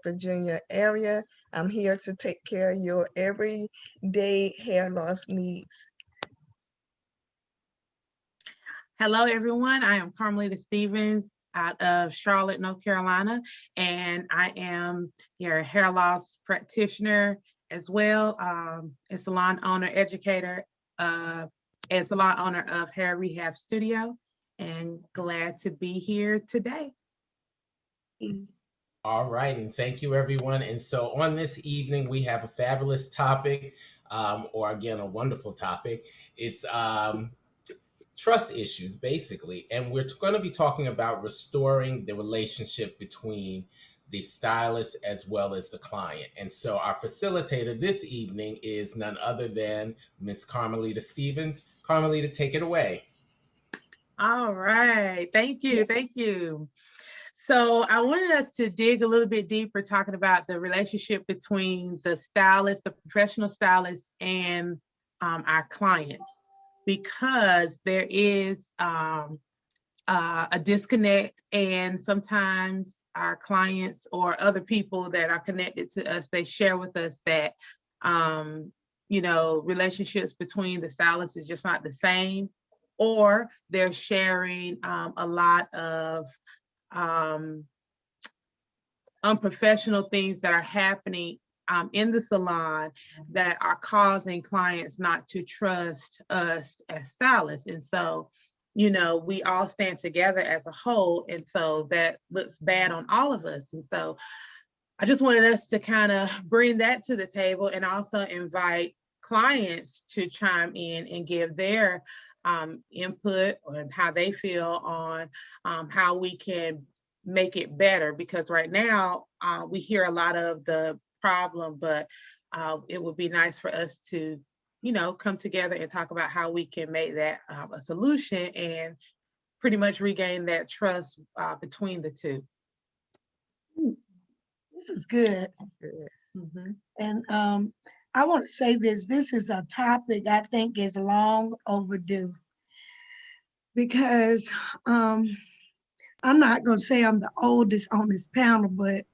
Virginia area. I'm here to take care of your everyday hair loss needs. Hello, everyone. I am Karmelita Stevens out of Charlotte, North Carolina, and I am your hair loss practitioner as well, a salon owner, educator, and salon owner of Hair Rehab Studio, and glad to be here today. All right, and thank you, everyone. And so on this evening, we have a fabulous topic, or again, a wonderful topic. It's trust issues, basically. And we're going to be talking about restoring the relationship between the stylist as well as the client. And so our facilitator this evening is none other than Miss Karmelita Stevens. Karmelita, take it away. All right. Thank you. Thank you. So I wanted us to dig a little bit deeper, talking about the relationship between the stylist, the professional stylist, and our clients, because there is a disconnect, and sometimes our clients or other people that are connected to us, they share with us that relationships between the stylists is just not the same, or they're sharing a lot of unprofessional things that are happening in the salon that are causing clients not to trust us as stylists. And so, we all stand together as a whole. And so that looks bad on all of us. And so I just wanted us to kind of bring that to the table, and also invite clients to chime in and give their input on how they feel on how we can make it better. Because right now we hear a lot of the problem, but it would be nice for us to, come together and talk about how we can make that a solution and pretty much regain that trust between the two. This is good. Mm-hmm. And I want to say this is a topic I think is long overdue, because I'm not going to say I'm the oldest on this panel, but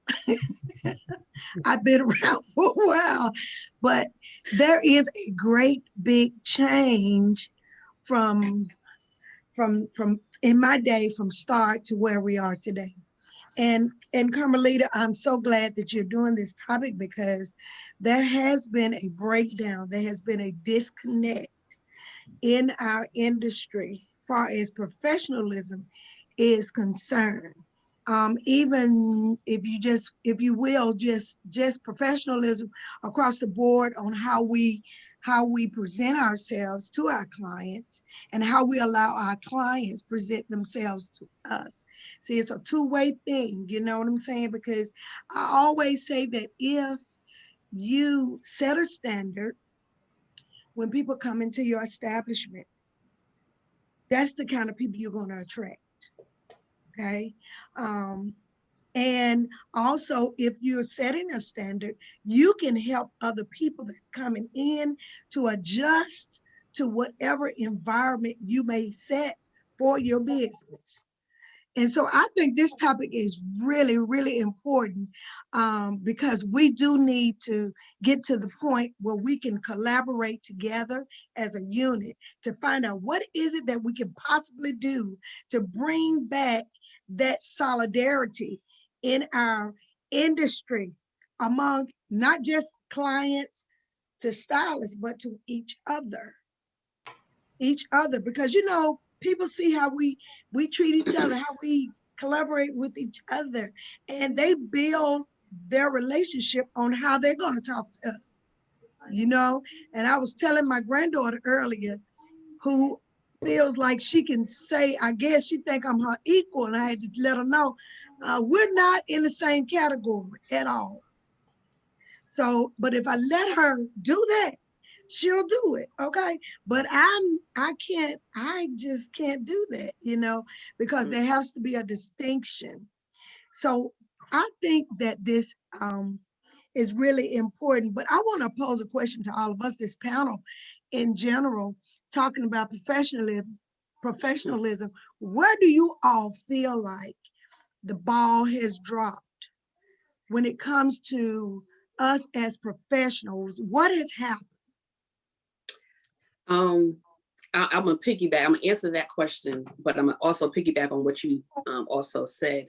I've been around for a while. But there is a great big change from in my day, from start to where we are today. And Carmelita, I'm so glad that you're doing this topic, because there has been a breakdown, there has been a disconnect in our industry far as professionalism is concerned. Even if you will, just professionalism across the board on how we present ourselves to our clients, and how we allow our clients present themselves to us. See, it's a two-way thing, you know what I'm saying? Because I always say that if you set a standard when people come into your establishment, that's the kind of people you're going to attract. Okay. And also, if you're setting a standard, you can help other people that's coming in to adjust to whatever environment you may set for your business. And so I think this topic is really, really important, because we do need to get to the point where we can collaborate together as a unit to find out what is it that we can possibly do to bring back that solidarity in our industry, among not just clients to stylists, but to each other. Because people see how we treat each other, how we collaborate with each other, and they build their relationship on how they're going to talk to us. And I was telling my granddaughter earlier, who feels like she can say, I guess she think I'm her equal, and I had to let her know we're not in the same category at all. So, but if I let her do that, she'll do it, okay? But I just can't do that, because there has to be a distinction. So I think that this is really important. But I want to pose a question to all of us, this panel in general, talking about professionalism. Where do you all feel like the ball has dropped when it comes to us as professionals, what has happened? I'm gonna piggyback. I'm gonna answer that question, but I'm gonna also piggyback on what you also said.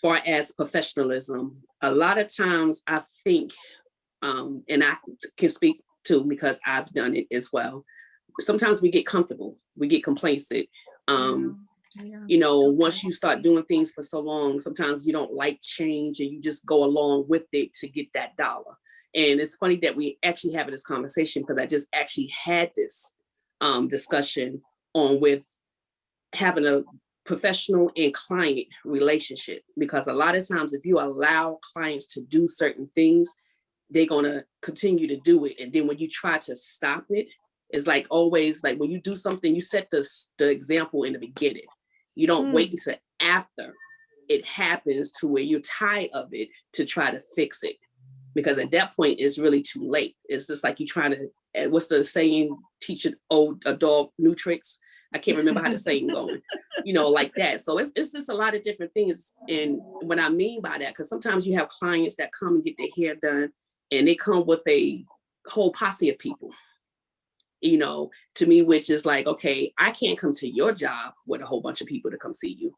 Far as professionalism, a lot of times I think, and I can speak to because I've done it as well. Sometimes we get comfortable, we get complacent. Once you start doing things for so long, sometimes you don't like change and you just go along with it to get that dollar. And it's funny that we actually having this conversation because I just actually had this discussion on with having a professional and client relationship, because a lot of times if you allow clients to do certain things, they're going to continue to do it. And then when you try to stop it, it's like always like when you do something, you set the example in the beginning. You don't wait until after it happens to where you're tired of it to try to fix it. Because at that point, it's really too late. It's just like you trying to, what's the saying, teach a dog new tricks. I can't remember how the saying going, like that. So it's just a lot of different things. And what I mean by that, because sometimes you have clients that come and get their hair done and they come with a whole posse of people, to me, which is like, okay, I can't come to your job with a whole bunch of people to come see you,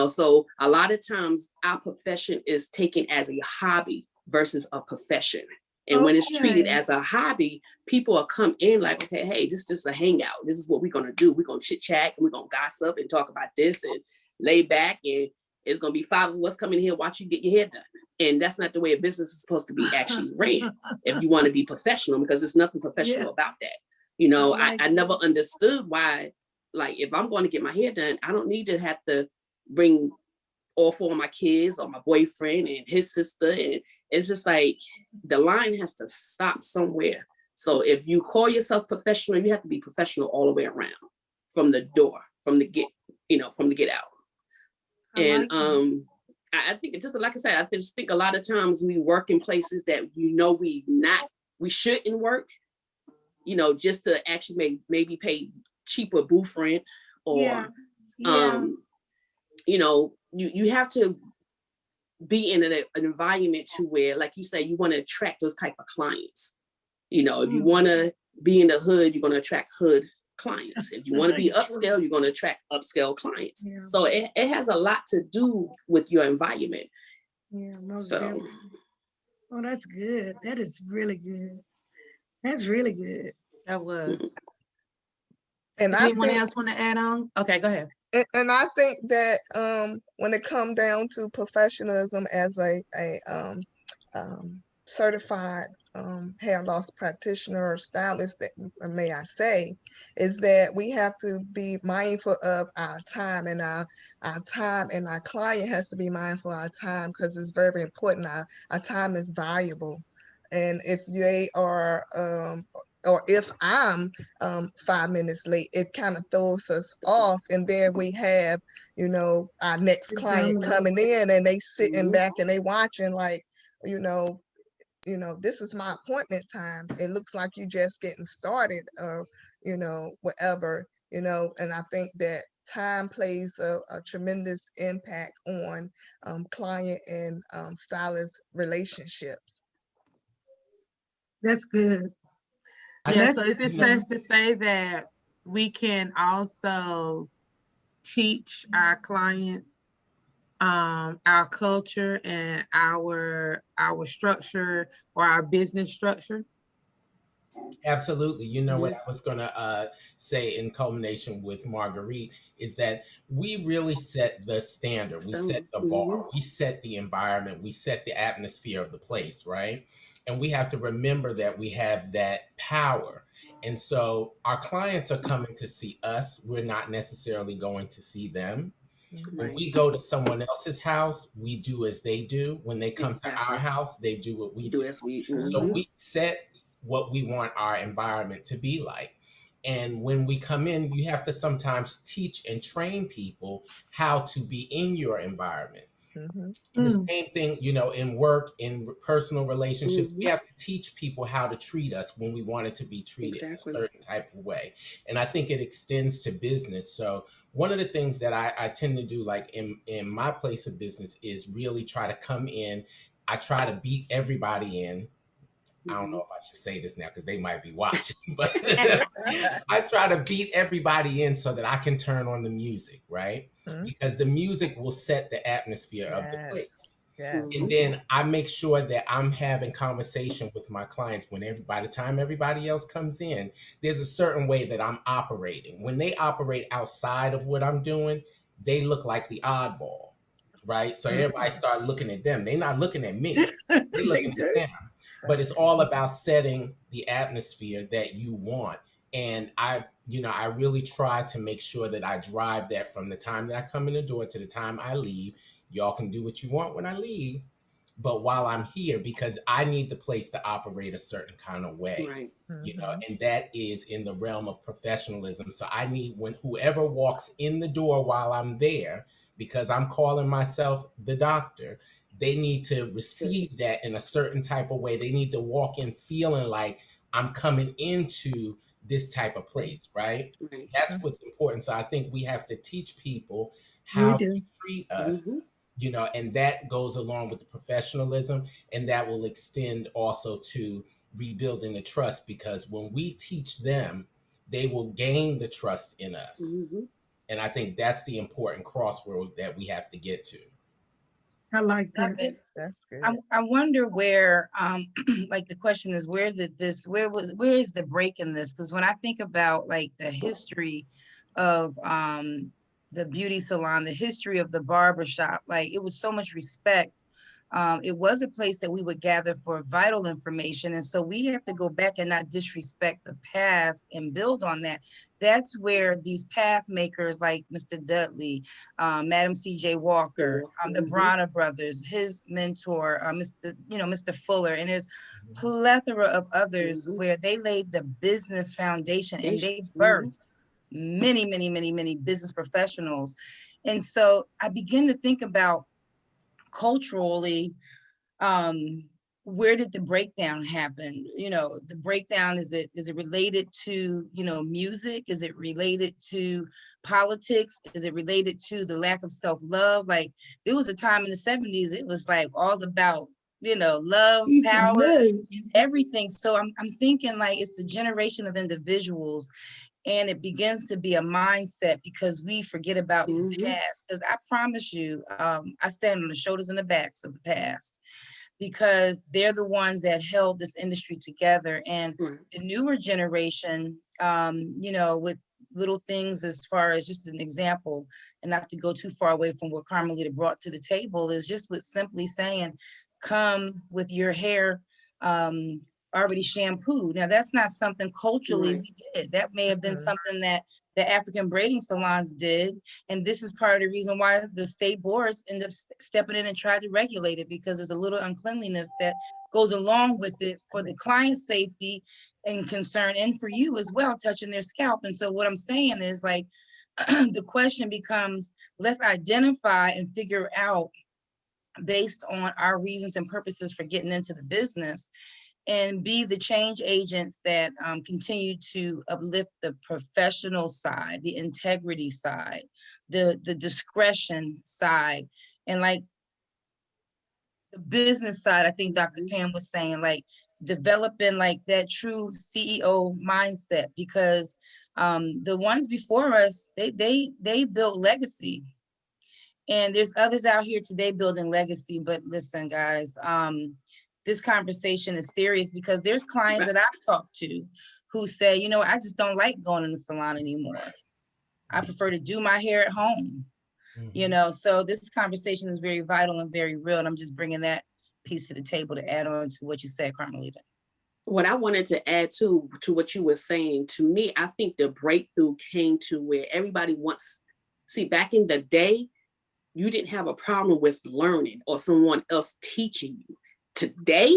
so a lot of times our profession is taken as a hobby versus a profession. And when it's treated as a hobby, people will come in like, okay, hey, this is just a hangout. This is what we're going to do. We're going to chit chat and we're going to gossip and talk about this and lay back. And it's going to be 5 of us coming here, watch you get your hair done. And that's not the way a business is supposed to be actually ran if you want to be professional, because there's nothing professional about that. I never understood why, like, if I'm going to get my hair done, I don't need to have to bring all 4 of my kids or my boyfriend and his sister. And it's just like the line has to stop somewhere. So if you call yourself professional, you have to be professional all the way around, from the door, from the get out. I think it's just like I said, I just think a lot of times we work in places that we shouldn't work, just to actually maybe pay cheaper booth rent or you have to be in an environment to where, like you say, you want to attract those type of clients. If you want to be in the hood, you're going to attract hood clients. If you want to be upscale, you're going to attract upscale clients. Yeah. So it has a lot to do with your environment. Yeah, definitely. Oh, that's good. That is really good. That's really good. That was. And anyone else want to add on? Okay, go ahead. And I think that when it comes down to professionalism as a certified hair loss practitioner or stylist, that may I say, is that we have to be mindful of our time, and our time, and our client has to be mindful of our time, because it's very important. Our time is valuable. And if they are or if I'm 5 minutes late, it kind of throws us off. And then we have, our next client coming in and they sitting back and they watching like, this is my appointment time. It looks like you just getting started, or, whatever, and I think that time plays a tremendous impact on client and stylist relationships. That's good. Yeah, so is it safe to say that we can also teach our clients our culture and our structure, or our business structure? Absolutely. What I was going to say in culmination with Marguerite is that we really set the standard. We set the bar. We set the environment. We set the atmosphere of the place, right? And we have to remember that we have that power. And so our clients are coming to see us. We're not necessarily going to see them. When we go to someone else's house, we do as they do. When they come to our house, they do what we do. So we set what we want our environment to be like. And when we come in, you have to sometimes teach and train people how to be in your environment. The same thing, in work, in personal relationships, we have to teach people how to treat us when we want it to be treated a certain type of way. And I think it extends to business. So one of the things that I tend to do, like in my place of business, is really try to come in. I try to beat everybody in. I don't know if I should say this now because they might be watching, but I try to beat everybody in so that I can turn on the music, right? Because the music will set the atmosphere of the place. Yes. And then I make sure that I'm having conversation with my clients by the time everybody else comes in, there's a certain way that I'm operating. When they operate outside of what I'm doing, they look like the oddball, right? So everybody start looking at them. They're not looking at me. They're looking at them. But it's all about setting the atmosphere that you want. And I really try to make sure that I drive that from the time that I come in the door to the time I leave. Y'all can do what you want when I leave, but while I'm here, because I need the place to operate a certain kind of way, Right. And that is in the realm of professionalism. So I need when whoever walks in the door while I'm there, because I'm calling myself the doctor, they need to receive that in a certain type of way. They need to walk in feeling like I'm coming into this type of place, right? That's what's important. So I think we have to teach people how to treat us, and that goes along with the professionalism, and that will extend also to rebuilding the trust, because when we teach them, they will gain the trust in us. And I think that's the important crossroad that we have to get to. I like that. That's good. I wonder where, like the question is, where is the break in this? Because when I think about like the history of the beauty salon, the history of the barbershop, like it was so much respect. It was a place that we would gather for vital information. And so we have to go back and not disrespect the past and build on that. That's where these path makers like Mr. Dudley, Madam C.J. Walker, the Bronner brothers, his mentor, Mr. Fuller, and there's plethora of others where they laid the business foundation and they birthed many, many, many, many business professionals. And so I begin to think about culturally, where did the breakdown happen? The breakdown, is it related to, music? Is it related to politics? Is it related to the lack of self-love? Like there was a time in the 70s, it was like all about, love, power, everything. So I'm thinking like it's the generation of individuals. And it begins to be a mindset because we forget about the past. Because I promise you, I stand on the shoulders and the backs of the past because they're the ones that held this industry together. And the newer generation, with little things as far as just an example, and not to go too far away from what Karmelita brought to the table, is just with simply saying, come with your hair already shampooed. Now that's not something culturally we did. That may have been something that the African braiding salons did. And this is part of the reason why the state boards end up stepping in and tried to regulate it, because there's a little uncleanliness that goes along with it for the client's safety and concern, and for you as well, touching their scalp. And so what I'm saying is like, the question becomes, let's identify and figure out based on our reasons and purposes for getting into the business, and be the change agents that continue to uplift the professional side, the integrity side, the discretion side, and like the business side. I think Dr. Pam was saying, like developing like that true CEO mindset, because the ones before us, they built legacy. And there's others out here today building legacy. But listen, guys, this conversation is serious because there's clients that I've talked to who say, I just don't like going in the salon anymore. I prefer to do my hair at home. So this conversation is very vital and very real. And I'm just bringing that piece to the table to add on to what you said, Karmelita. What I wanted to add to what you were saying, to me, I think the breakthrough came to where everybody back in the day, you didn't have a problem with learning or someone else teaching you. Today,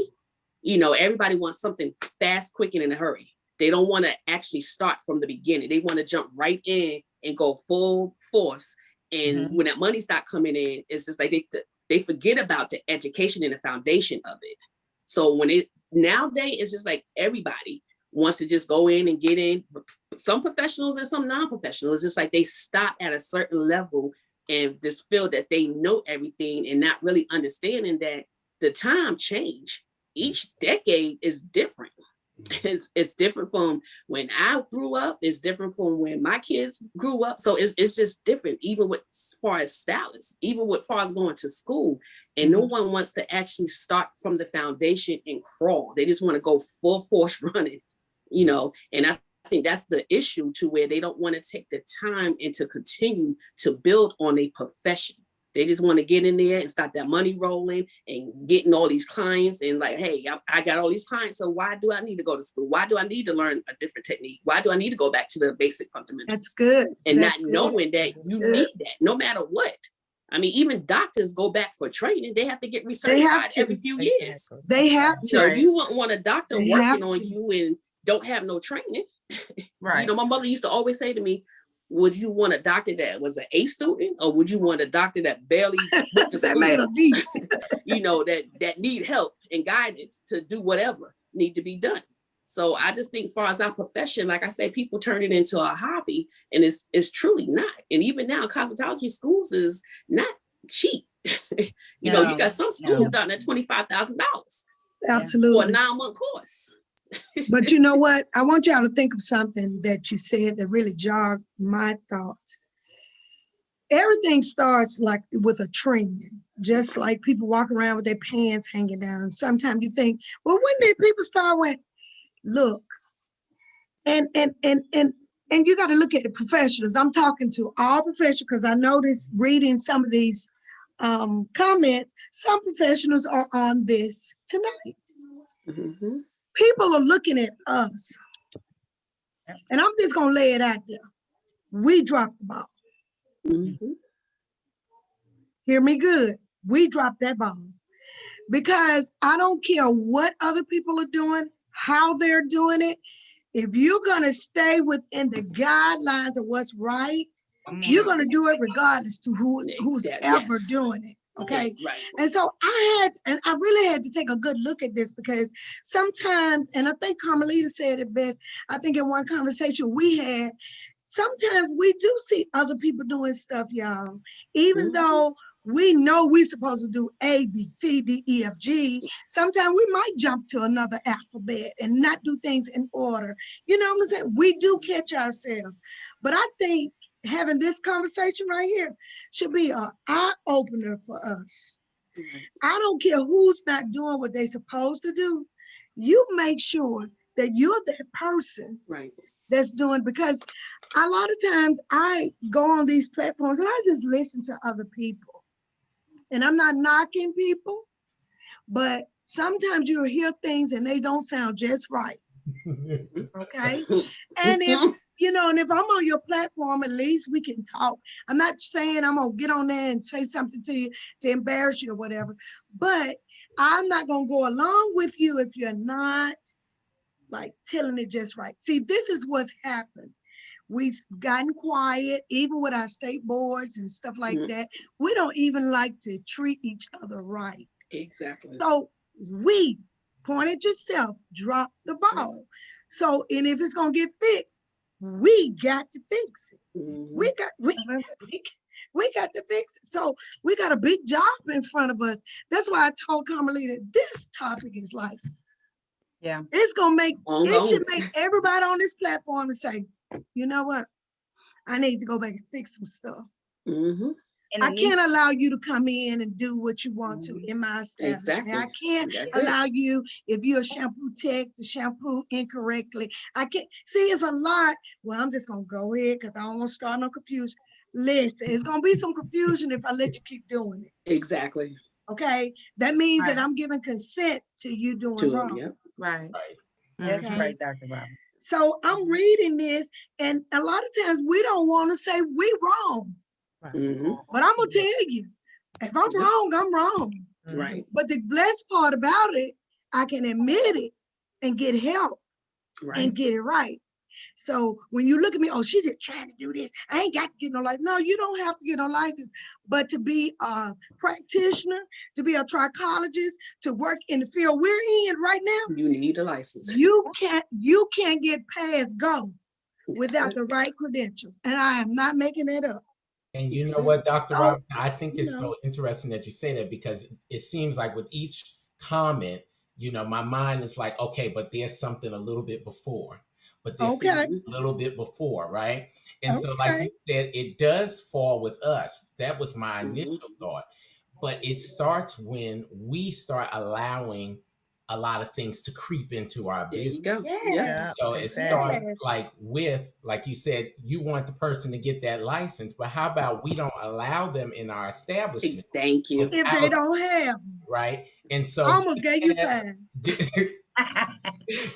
everybody wants something fast, quick, and in a hurry. They don't want to actually start from the beginning. They want to jump right in and go full force. And when that money starts coming in, it's just like they forget about the education and the foundation of it. So nowadays, it's just like everybody wants to just go in and get in. Some professionals and some non-professionals, it's just like they stop at a certain level and just feel that they know everything and not really understanding that the time change. Each decade is different. It's different from when I grew up. It's different from when my kids grew up. So it's just different, even with as far as stylists, even with far as going to school. And no one wants to actually start from the foundation and crawl. They just want to go full force running, you know. And I think that's the issue, to where they don't want to take the time and to continue to build on a profession. They just want to get in there and start that money rolling and getting all these clients and like, hey, I got all these clients. So why do I need to go to school? Why do I need to learn a different technique? Why do I need to go back to the basic fundamentals? That's good. And That's not good. knowing that That's you good. need that no matter what. I mean, even doctors go back for training. They have to get They have recertified to. every few years. They have to. So you wouldn't want a doctor They have working on to. you and don't have no training. Right. You know, my mother used to always say to me, would you want a doctor that was an A student, or would you want a doctor that barely went to That school? made a deep. You know, that need help and guidance to do whatever need to be done. So I just think, as far as our profession, like I said, people turn it into a hobby, and it's truly not. And even now, cosmetology schools is not cheap. You know, you got some schools starting at $25,000 Absolutely. for a 9-month course. But you know what? I want y'all to think of something that you said that really jogged my thoughts. Everything starts like with a trend, just like people walk around with their pants hanging down. Sometimes you think, well, when did people start with, look, and you got to look at the professionals. I'm talking to all professionals because I noticed reading some of these comments, some professionals are on this tonight. Mm-hmm. People are looking at us, and I'm just gonna lay it out there. We dropped the ball. Mm-hmm. Hear me good. We dropped that ball because I don't care what other people are doing, how they're doing it. If you're gonna stay within the guidelines of what's right, you're gonna do it regardless to who's ever doing it. Okay. Yeah, right. And so I really had to take a good look at this, because sometimes, and I think Karmelita said it best, I think in one conversation we had, sometimes we do see other people doing stuff, y'all, even though we know we're supposed to do A, B, C, D, E, F, G. Sometimes we might jump to another alphabet and not do things in order. You know what I'm saying? We do catch ourselves. But I think having this conversation right here should be an eye-opener for us. I don't care who's not doing what they're supposed to do. You make sure that you're that person that's doing, because a lot of times I go on these platforms and I just listen to other people. And I'm not knocking people, but sometimes you'll hear things and they don't sound just right. Okay. And if, you know, and if I'm on your platform, at least we can talk. I'm not saying I'm gonna get on there and say something to you to embarrass you or whatever, but I'm not gonna go along with you if you're not like telling it just right. See, this is what's happened. We've gotten quiet, even with our state boards and stuff like that. We don't even like to treat each other right. Exactly. So we, point at yourself, drop the ball. So, and if it's gonna get fixed, we got to fix it. We got to fix it. So we got a big job in front of us. That's why I told Karmelita, this topic is like, it's gonna make, it should make everybody on this platform and say, you know what? I need to go back and fix some stuff. And I can't allow you to come in and do what you want to in my establishment. I can't allow you, if you're a shampoo tech, to shampoo incorrectly. I can't, see, it's a lot. Well, I'm just gonna go ahead because I don't want to start no confusion. Listen, it's gonna be some confusion if I let you keep doing it. Exactly. Okay, that means that I'm giving consent to you doing wrong. Right. That's right, Dr. Robin. So I'm reading this, and a lot of times we don't want to say we wrong. But I'm gonna tell you, if I'm wrong, I'm wrong. Right. But the blessed part about it, I can admit it and get help and get it right. So when you look at me, oh, she just trying to do this. I ain't got to get no license. No, you don't have to get no license. But to be a practitioner, to be a trichologist, to work in the field we're in right now, you need a license. You can't get past go without the right credentials. And I am not making that up. And you know what, Dr. Oh, Robin, I think it's so interesting that you say that, because it seems like with each comment, my mind is like, okay, but there's something a little bit before, but there's okay, something a little bit before, right? And so, like okay. you said, it does fall with us. That was my Mhm. initial thought. But it starts when we start allowing a lot of things to creep into our There business. you go. Yep. Yes, Yeah, So it starts exactly. yes. like you said, you want the person to get that license, but how about we don't allow them in our establishment Thank you. If they without, don't have, right? And so almost gave you five.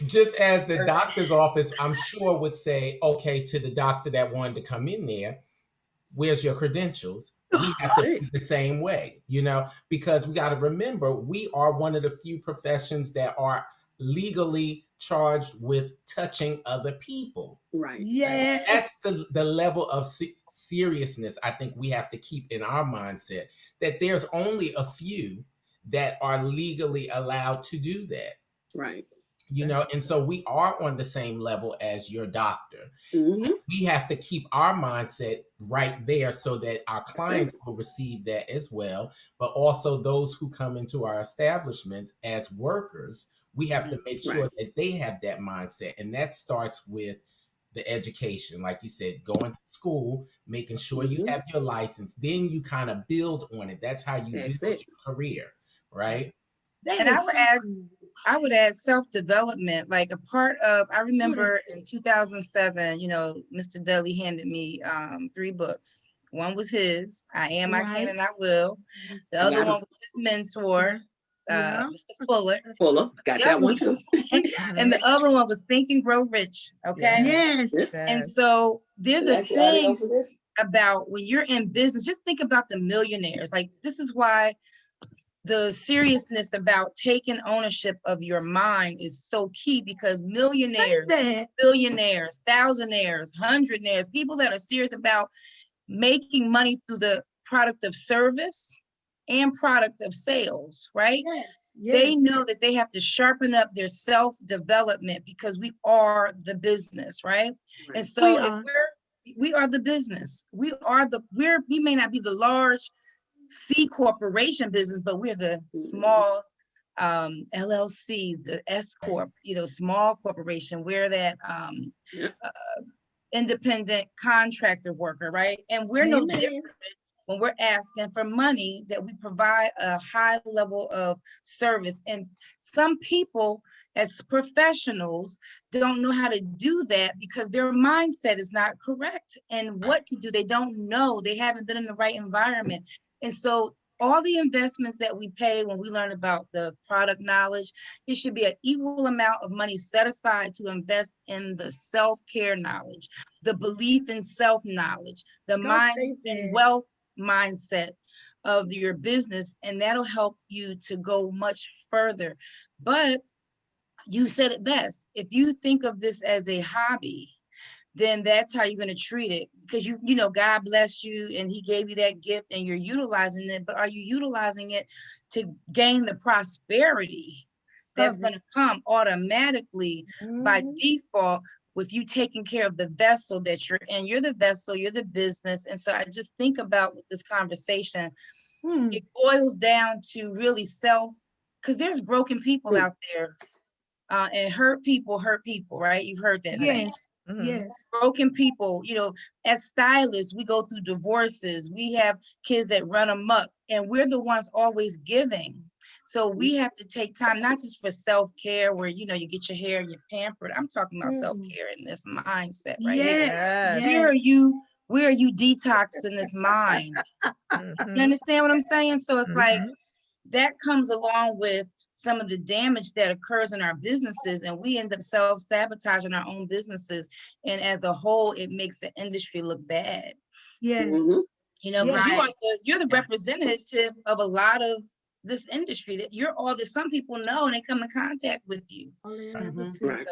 just as the doctor's office, I'm sure would say, okay, to the doctor that wanted to come in there, where's your credentials? We have That's to it. be the same way, because we got to remember we are one of the few professions that are legally charged with touching other people. Right. Yes, That's the level of seriousness I think we have to keep in our mindset, that there's only a few that are legally allowed to do that. Right. And so we are on the same level as your doctor. Mm-hmm. We have to keep our mindset right there so that our That's clients it. will receive that as well. But also those who come into our establishments as workers, we have to make sure Right. that they have that mindset. And that starts with the education, like you said, going to school, making sure you Mhm. have your license, then you kind of build on it. That's how you build That's it. your career, right? that And I is would so add, good. self-development, like a part of, I Oh, that's remember in good. 2007, Mr. Dudley handed me 3 books. One was his, I Am, I Can, Right. and I Will. The I other got one him. was his mentor, Yeah. Mr. Fuller. Fuller. Got Yep. that one too. And the other one was Think and Grow Rich. Okay. Yes. Yes. Yes. And Yes. so there's And a I got it thing over there. about when you're in business, just think about the millionaires. Like, this is why the seriousness about taking ownership of your mind is so key, because millionaires, That. billionaires, thousandaires, hundredaires, people that are serious about making money through the product of service and product of sales, right? Yes. They Yes. know that they have to sharpen up their self-development, because we are the business, right? And Right. so We if are. we are the business. We may not be the large C corporation business, but we're the small LLC, the S corp, small corporation. We're that Yep. independent contractor worker, right? And we're no Amen. different when we're asking for money, that we provide a high level of service. And some people as professionals don't know how to do that because their mindset is not correct. And what to do, they don't know. They haven't been in the right environment. And so all the investments that we pay when we learn about the product knowledge, it should be an equal amount of money set aside to invest in the self-care knowledge, the belief in self-knowledge, the Don't mind say and that. wealth mindset of your business, and that'll help you to go much further. But you said it best. If you think of this as a hobby, then that's how you're going to treat it, because God blessed you and he gave you that gift and you're utilizing it. But are you utilizing it to gain the prosperity that's going to come automatically by default with you taking care of the vessel that you're in? You're the vessel, you're the business. And so I just think about with this conversation, it boils down to really because there's broken people out there, and hurt people, right? You've heard that saying. Yes. Mhm. Yes. Broken people, as stylists, we go through divorces, we have kids that run amok, and we're the ones always giving. So we have to take time, not just for self-care where, you get your hair and you're pampered. I'm talking about self-care in this mindset right here. Yes. Yes. Where Yes. are you detoxing this mind? You Mhm. understand what I'm saying? So it's like, Mhm. that comes along with some of the damage that occurs in our businesses, and we end up self-sabotaging our own businesses. And as a whole, it makes the industry look bad. Yes. Mhm. Because Right. you're the Yeah. representative of a lot of this industry, that you're all that some people know and they come in contact with you. Only another Mhm. six. Right.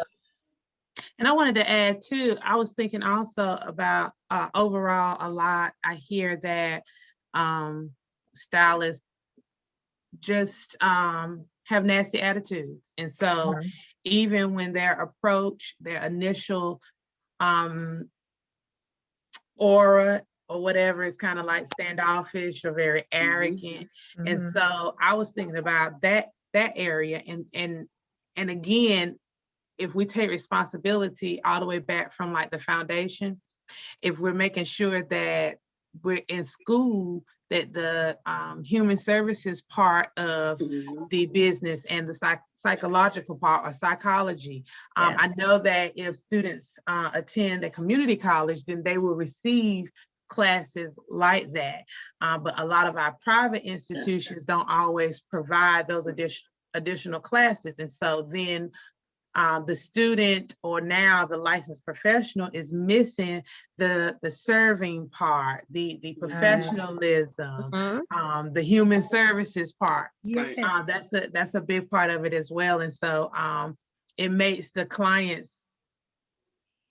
And I wanted to add too, I was thinking also about overall a lot. I hear that stylists just have nasty attitudes. And so Mhm. even when their approach, their initial aura or whatever is kind of like standoffish or very arrogant. And Mhm. so I was thinking about that area, and again, if we take responsibility all the way back from like the foundation, if we're making sure that we're in school, that the human services part of the business and the psychological part or psychology. I know that if students attend a community college, then they will receive classes like that. But a lot of our private institutions don't always provide those additional classes. And so then the student, or now the licensed professional, is missing the serving part, the professionalism, the human services part. Yes. That's a big part of it as well. And so it makes the clients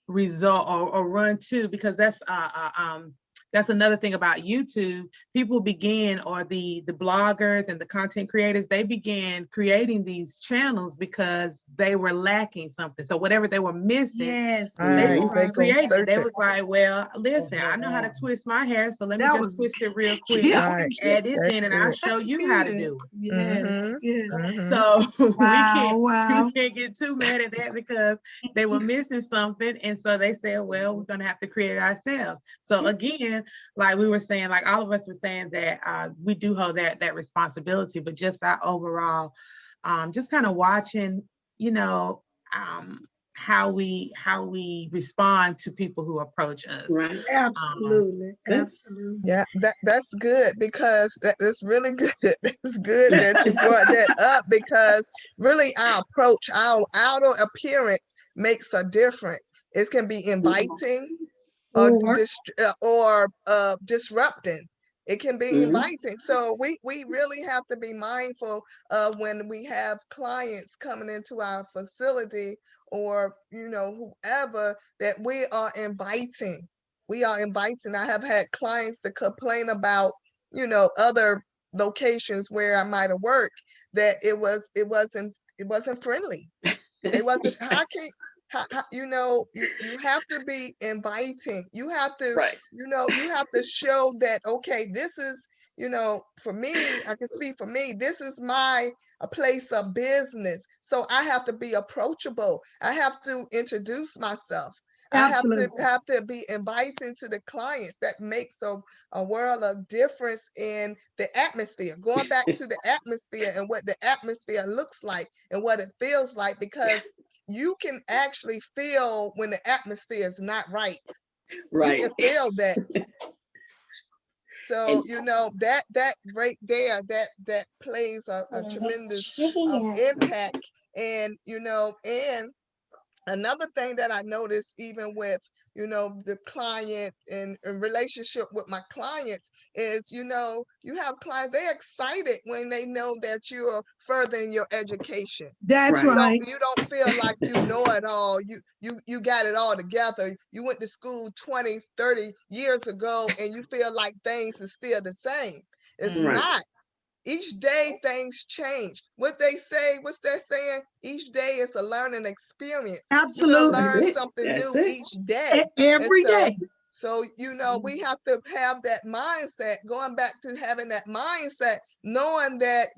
result or run to, because that's another thing about YouTube. People begin, or the bloggers and the content creators, they began creating these channels because they were lacking something. So whatever they were missing, Yes. Right, they go create it. search They it. was like, well, listen, I know how to twist my hair, so let me That just was twist it real quick, Yeah, Right. add this That's in, and I'll good. show that's you how to good. do it. Yes. Mhm. Yes. Mhm. So Wow. we can't get too mad at that, because they were missing something. And so they said, well, we're going to have to create it ourselves. So again, like we were saying, like all of us were saying, that we do hold that responsibility, but just our overall, just kind of watching, you know, how we respond to people who approach us. Right. Absolutely. Yeah. Absolutely. Yeah, that's good, because that's really good. It's good that you brought that up, because really our approach, our outer appearance makes a difference. It can be inviting or disrupting. It can be inviting. So we really have to be mindful of when we have clients coming into our facility, or whoever, that we are inviting. We are inviting. I have had clients to complain about, other locations where I might have worked, that it wasn't friendly. It wasn't. You have to be inviting. You have to, Right. you have to show that, okay, this is, for me, I can speak for me, this is a place of business. So I have to be approachable. I have to introduce myself. Absolutely. I have to be inviting to the clients. That makes a world of difference in the atmosphere. Going back to the atmosphere and what the atmosphere looks like and what it feels like, because you can actually feel when the atmosphere is not right. Right. You can feel that. So that right there, that plays a tremendous impact. And and another thing that I noticed, even with the client and relationship with my clients, is you have clients, they're excited when they know that you're furthering your education. That's right. You don't feel like you know it all. You got it all together. You went to school 20, 30 years ago, and you feel like things are still the same. It's not. Each day things change. What's they're saying, each day is a learning experience. Absolutely. You're gonna learn something new each day. Every day. So, we have to have that mindset, going back to having that mindset, knowing that,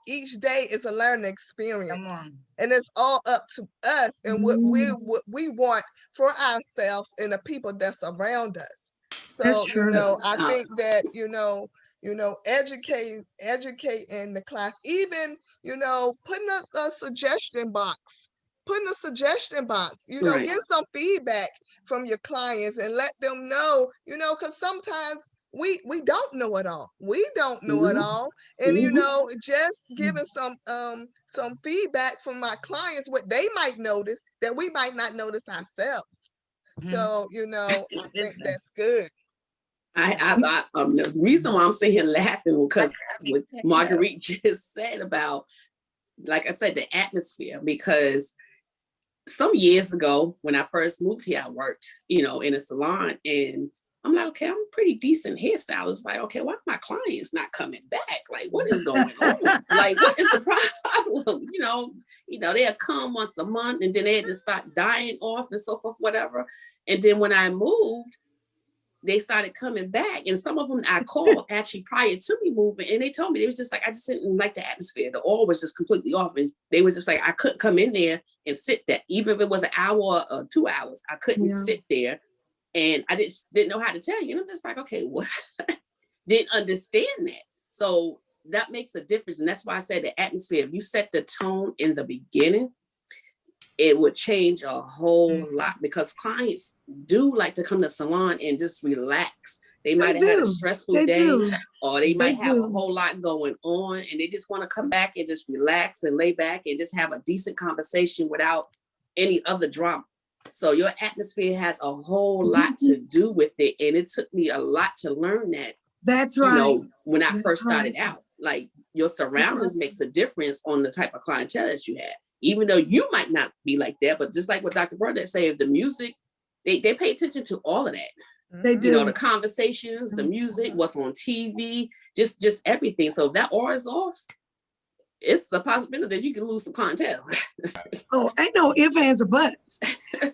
each day is a learning experience. And it's all up to us and what we want for ourselves and the people that's around us. So, That's true. I think that, educate in the class, even, putting a suggestion box, get some feedback from your clients and let them know, because sometimes we don't know it all. And just giving some feedback from my clients, what they might notice that we might not notice ourselves. So, I think that's good. The reason why I'm sitting here laughing, because what Marguerite just said about, like I said, the atmosphere, because some years ago when I first moved here, I worked, in a salon, and I'm like, okay, I'm a pretty decent hairstylist. Like, okay, why are my clients not coming back? Like, what is going on? Like, what is the problem? They'll come once a month and then they just start dying off and so forth, whatever. And then when I moved, they started coming back. And some of them I called actually prior to me moving, and they told me, they was just like, I just didn't like the atmosphere. The oil was just completely off. And they was just like, I couldn't come in there and sit there. Even if it was an hour or 2 hours, I couldn't sit there. And I didn't know how to tell you. And I'm just like, okay, what? Didn't understand that. So that makes a difference. And that's why I said the atmosphere, if you set the tone in the beginning, it would change a whole lot, because clients do like to come to salon and just relax. They might have had a stressful day, or they might have a whole lot going on, and they just want to come back and just relax and lay back and just have a decent conversation without any other drama. So your atmosphere has a whole lot to do with it. And it took me a lot to learn that. That's right. You know, when I first started out, like your surroundings makes a difference on the type of clientele that you have. Even though you might not be like that, but just like what Dr. Burnett said, if the music, they pay attention to all of that. They do. You know, the conversations, the music, what's on TV, just everything. So if that aura is off, it's a possibility that you can lose some clientele. Oh, ain't no ifs, ands, or buts.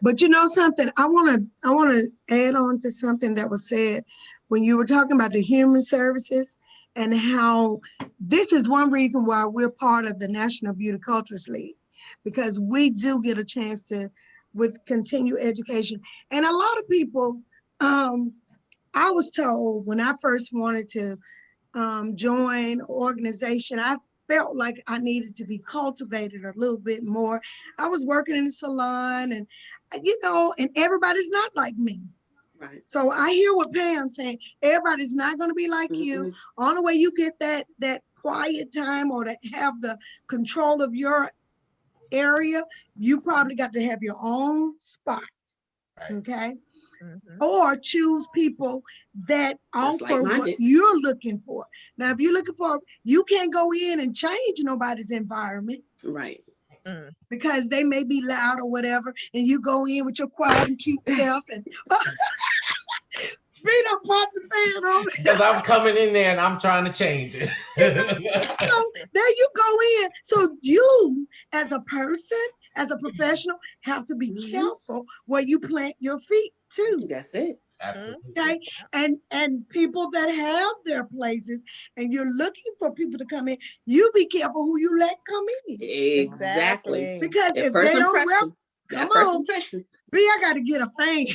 But you know something, I wanna add on to something that was said when you were talking about the human services, and how this is one reason why we're part of the National Beauty Cultures League, because we do get a chance to, with continued education. And a lot of people, I was told when I first wanted to join an organization, I felt like I needed to be cultivated a little bit more. I was working in the salon, and you know, and everybody's not like me. Right. So I hear what Pam's saying. Everybody's not going to be like you. Only way you get that quiet time, or to have the control of your area, you probably got to have your own spot. Right. Okay. Or choose people that offer what you're looking for. Now, if you're looking for, you can't go in and change nobody's environment. Right. Because they may be loud or whatever, and you go in with your quiet and cute self and beat up, pop the fan over. Because I'm coming in there and I'm trying to change it. So there you go in. So you, as a person, as a professional, have to be careful where you plant your feet too. That's it. Absolutely. Okay. And people that have their places, and you're looking for people to come in, you be careful who you let come in. Exactly. Because if they don't come on, B, I got to get a fan.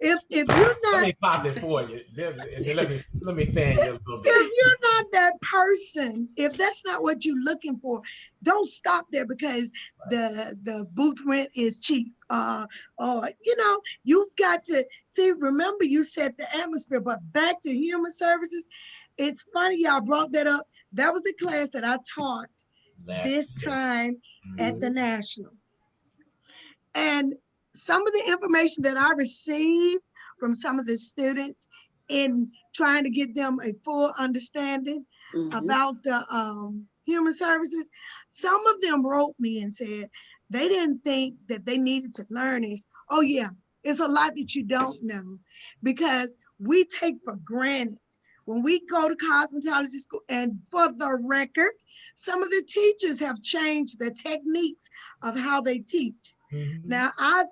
If you're not, let me pop it for you. Let me fan you a little bit. If you're not that person, if that's not what you're looking for, don't stop there because the booth rent is cheap. Or you know, you've got to see. Remember, you set the atmosphere. But back to human services, it's funny y'all brought that up. That was the class that I taught this time at the National, and some of the information that I received from some of the students in trying to get them a full understanding about the human services, some of them wrote me and said they didn't think that they needed to learn is, oh yeah, it's a lot that you don't know, because we take for granted when we go to cosmetology school. And for the record, some of the teachers have changed the techniques of how they teach. Now, I've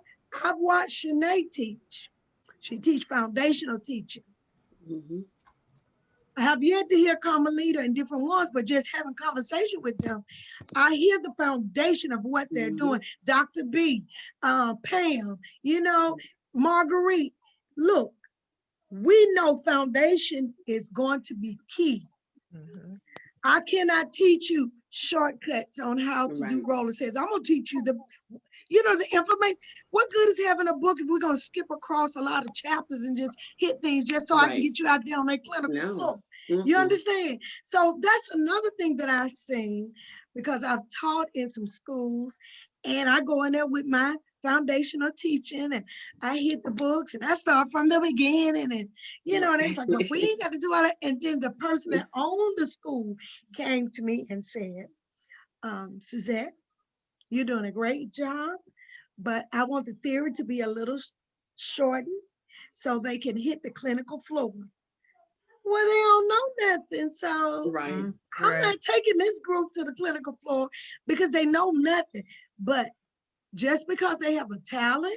watched Shanae teach. She teach foundational teaching. I have yet to hear Karmelita and different ones, but just having conversation with them, I hear the foundation of what they're doing. Dr. B, Pam, you know, Marguerite. Look, we know foundation is going to be key. I cannot teach you shortcuts on how to do roller sets. I'm gonna teach you the information. What good is having a book if we're gonna skip across a lot of chapters and just hit things just so I can get you out there on that clinical floor? You understand? So that's another thing that I've seen, because I've taught in some schools, and I go in there with my foundational teaching, and I hit the books and I start from the beginning, and you know, and it's like, but we ain't got to do all that. And then the person that owned the school came to me and said, Suzette, you're doing a great job, but I want the theory to be a little shortened so they can hit the clinical floor. Well, they don't know nothing, so I'm not taking this group to the clinical floor because they know nothing. But just because they have a talent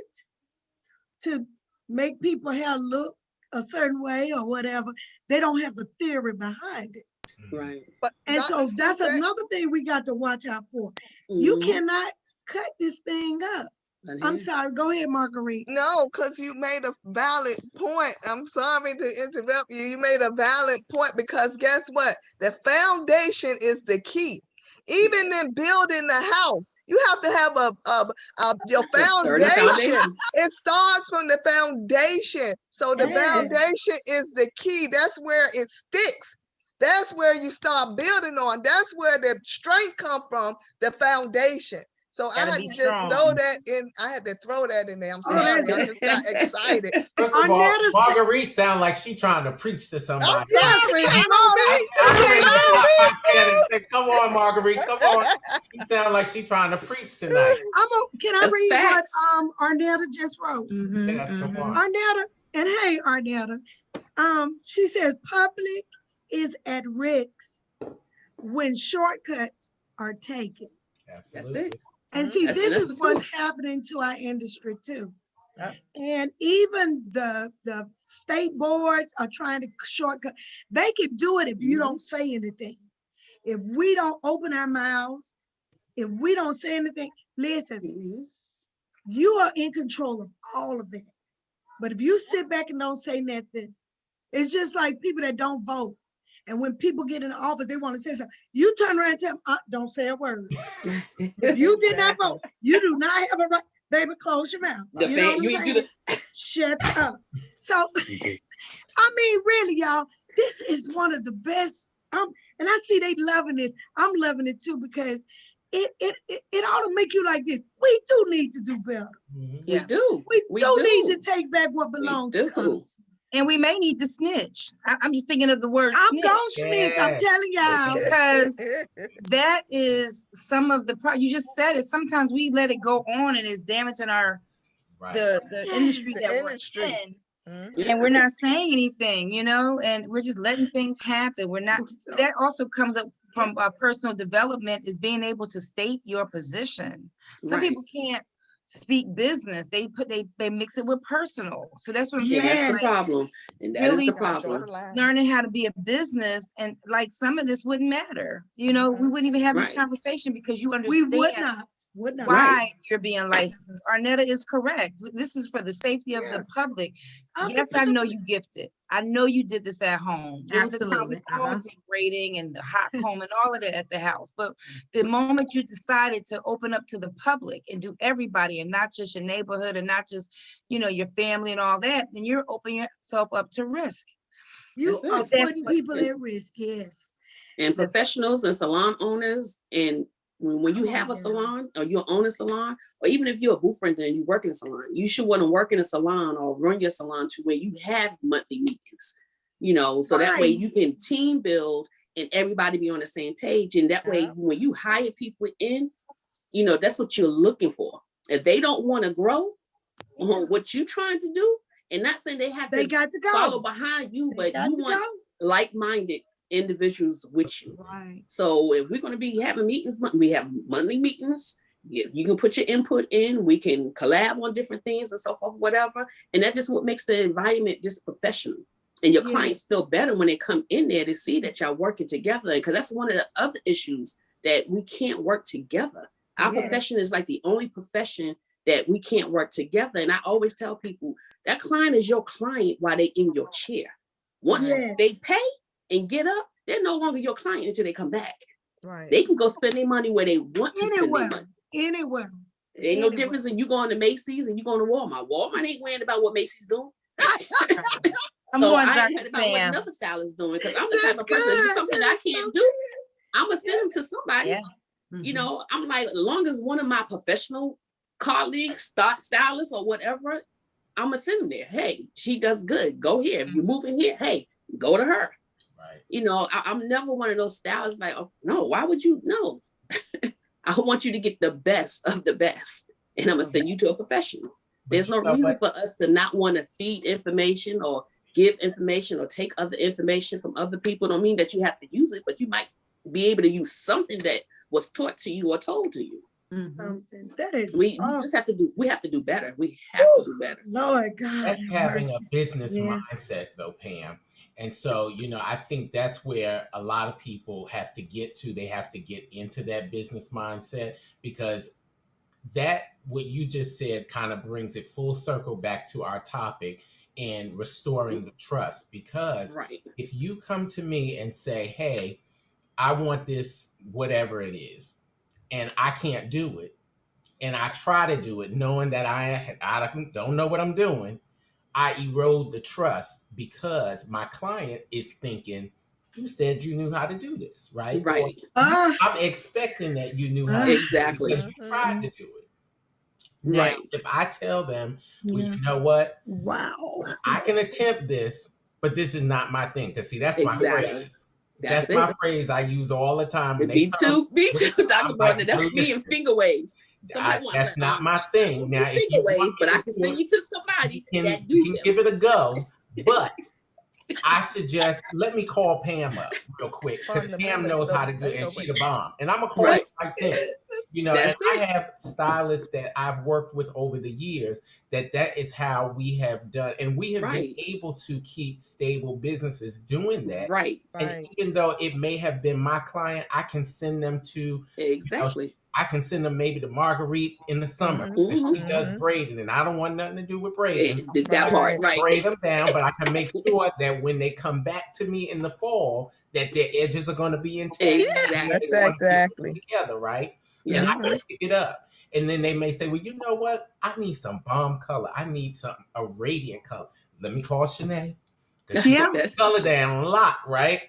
to make people hair look a certain way or whatever. They don't have the theory behind it. Right. But And Dr. so that's Suzette, another thing we got to watch out for. You Mhm. cannot cut this thing up. Right I'm here. sorry. Go ahead, Marguerite. no, because you made a valid point. I'm sorry to interrupt you. You made a valid point because guess what? The foundation is the key. Even in building the house, you have to have your A sturdy foundation. foundation. It starts from the foundation. So the Yes. foundation is the key. That's where it sticks. That's where you start building on. That's where the strength come from, the foundation. So I Gotta had be to just throw strong. that in. I had to throw that in there. I'm Oh, sorry. that's I good. just got excited. First of all, Arnetta said, Marguerite sound like she trying to preach to I'm somebody. yeah, sorry. she I came don't on. mean I'm to. ready to I pop my don't head and mean say, "Come on, Marguerite, come on." She sound like she trying to preach tonight. Can I That's read facts. what Arnetta just wrote? Yes, come on. Arnetta, and hey, Arnetta, she says public is at risk when shortcuts are taken. Absolutely. And see, That's- this that's is the what's truth. happening to our industry too. Yep. And even the state boards are trying to shortcut. They can do it if you don't say anything. If we don't open our mouths, if we don't say anything, listen, Mhm. you are in control of all of that. But if you sit back and don't say nothing, it's just like people that don't vote. And when people get in office, they want to say something. You turn around and tell them, don't say a word. If you did not vote, you do not have a right. Baby, close your mouth. The You know fan- what I'm you ain't do saying? Shut up. So, I mean, really, y'all, this is one of the best. And I see they loving this. I'm loving it too because it ought to make you like this. We do need to do better. Mhm. We Yeah. do. We do need to take back what belongs to do. us. And we may need to snitch. I'm just thinking of the word I'm snitch gonna snitch. I'm Yes. telling y'all. because that is some of the you just said it. Sometimes we let it go on and it's damaging our Right. the industry The that industry. we're in. Mhm. And we're not saying anything, and we're just letting things happen. We're not. That also comes up from personal development is being able to state your position. Some Right. people can't speak business. They mix it with personal. So that's what I'm Yeah, saying. that's the Yes. problem. And that is Really the Gotta draw the problem. line. Learning how to be a business and like some of this wouldn't matter. We wouldn't even have this Right. conversation because you We understand would not. why Right. you're being licensed. Arnetta is correct. This is for the safety of Yeah. the public. Of the Yes, I know you gifted. I know you did this at home. There was a time we Absolutely. all did grading and the hot comb and all of that at the house. But the moment you decided to open up to the public and do everybody and not just your neighborhood and not just, your family and all that, then you're opening yourself up to risk. You That's are it. That's putting what- people at risk. Yes. And That's- professionals and salon owners, and when you Come have on a now. salon or you own a salon, or even if you're a booth renter and you work in a salon, you should want to work in a salon or run your salon to where you have monthly meetings, so that way Right. you can team build and everybody be on the same page. And that way, Yeah. when you hire people in, that's what you're looking for. If they don't want to grow on what you're trying to do, and not saying they have They to got to go. follow behind you, They but got you to want go. like-minded individuals with you. Right. So if we're going to be having meetings, we have monthly meetings. You can put your input in. We can collab on different things and so forth, whatever. And that's just what makes the environment just professional. And your clients feel better when they come in there to see that y'all working together. Because that's one of the other issues, that we can't work together. Our Yes. profession is like the only profession that we can't work together. And I always tell people that client is your client while they in your chair. Once Yes. they pay and get up, they're no longer your client until they come back. Right. They can go spend their money where they want to spend their Anywhere. money. Anywhere. There ain't no difference in you going to Macy's and you going to Walmart. Walmart ain't worrying about what Macy's doing. I'm So going I ain't Dr. worried about what Sam. another style is doing, because I'm the type That's of person, if it's good. something That I is so can't good. do, I'm going to send them to somebody. Yeah. I'm like, as long as one of my professional colleagues, stylists or whatever, I'm going to send them there. Hey, she does good. Go here. If you're moving here, hey, go to her. Right. I'm never one of those stylists like, oh, no, why would you? No. I want you to get the best of the best. And I'm going to send you to a professional. There's no reason for us to not want to feed information or give information or take other information from other people. Don't mean that you have to use it, but you might be able to use something that was taught to you or told to you. something. That is We just have to do. We have to do better. We have to do better. Lord God, That's have having a mercy. business Yeah. mindset though, Pam. And so, I think that's where a lot of people have to get to. They have to get into that business mindset, because that, what you just said, kind of brings it full circle back to our topic and restoring the trust. Because Right. if you come to me and say, hey, I want this, whatever it is, and I can't do it, and I try to do it knowing that I don't know what I'm doing, I erode the trust, because my client is thinking, you said you knew how to do this, right? Or Right. I'm expecting that you knew how to do it Exactly. because you tried to do it. Now, Right. if I tell them, well, Yeah. you know what? Wow. I can attempt this, but this is not my thing. Because see, that's my Exactly. phrase. That's That's my it. phrase I use all the time when they Me come. too. Me too, Dr. I'm like, Gardner. That's me in finger waves. Somebody want that's not my thing. Now, if finger you want waves, but me I to can do send it, you to somebody that you do can them. give it a go, but I suggest, let me call Pam up real quick, because Pam knows how to do it, and she's the bomb. And I'm a correct like that. And That's I it. have stylists that I've worked with over the years that is how we have done. And we have been able to keep stable businesses doing that. Right. And even though it may have been my client, I can send them to, Exactly. I can send them maybe to Marguerite in the summer, because she does braiding, and I don't want nothing to do with braiding. That part, right. Braid them down, but I can make sure that when they come back to me in the fall, that their edges are going to be intact. Exactly. Exactly. Together, right? Yeah. And I can pick it up. And then they may say, well, you know what? I need some bomb color. I need a radiant color. Let me call Shanae. Yeah. Color down a lot, right?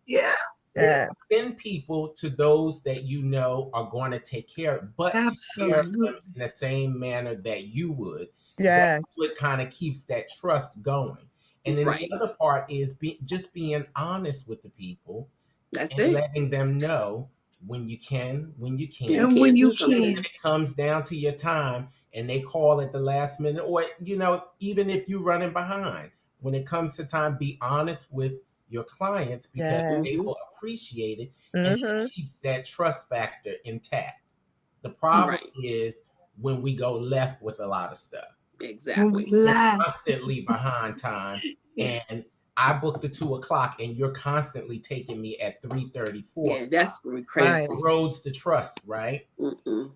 Yeah. Yeah. Send people to those that you know are going to take care of, but take care of them in the same manner that you would. Yes. That's what kind of keeps that trust going. And then the other part is just being honest with the people. That's and it. letting them know when you can, when you can't. And when you And can. it comes down to your time and they call at the last minute, or, even if you're running behind, when it comes to time, be honest with your clients, because they will appreciate it, and it keeps that trust factor intact. The problem is when we go left with a lot of stuff. Exactly. We're constantly behind time, and I booked the 2:00, and you're constantly taking me at 3:34. Yeah, that's crazy. Roads to trust, right? Mm-mm.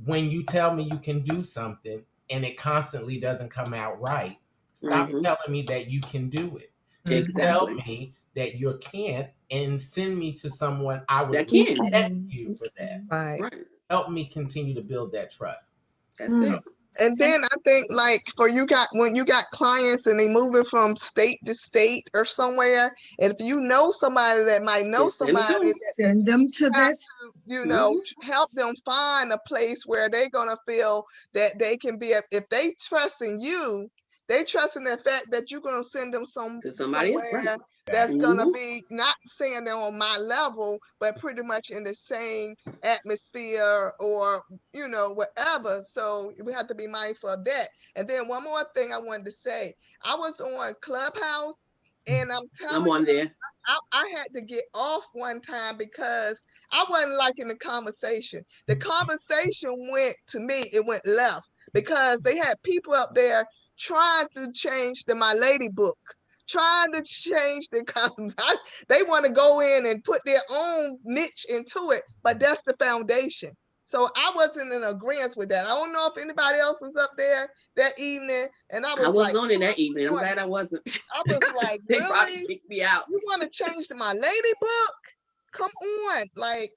When you tell me you can do something and it constantly doesn't come out right, stop telling me that you can do it. Just tell me that you can't, and send me to someone I would respect you for that. Right. Help me continue to build that trust. That's it. And then I think, like, when you got clients and they moving from state to state or somewhere, and if you know somebody that might know somebody, send them to this. Help them find a place where they're gonna feel that they can be. If they trust in you, they trust in the fact that you're gonna send them somewhere that's gonna be, not saying they're on my level, but pretty much in the same atmosphere or whatever. So we have to be mindful of that. And then one more thing I wanted to say, I was on Clubhouse, and I'm telling you, I had to get off one time because I wasn't liking the conversation. The conversation it went left, because they had people up there trying to change My Lady book, trying to change the they want to go in and put their own niche into it, but that's the foundation. So I wasn't in agreement with that. I don't know if anybody else was up there that evening, and I wasn't on in that evening. I'm glad I wasn't. I was like, they really? probably kicked me out. You want to change My Lady book? Come on.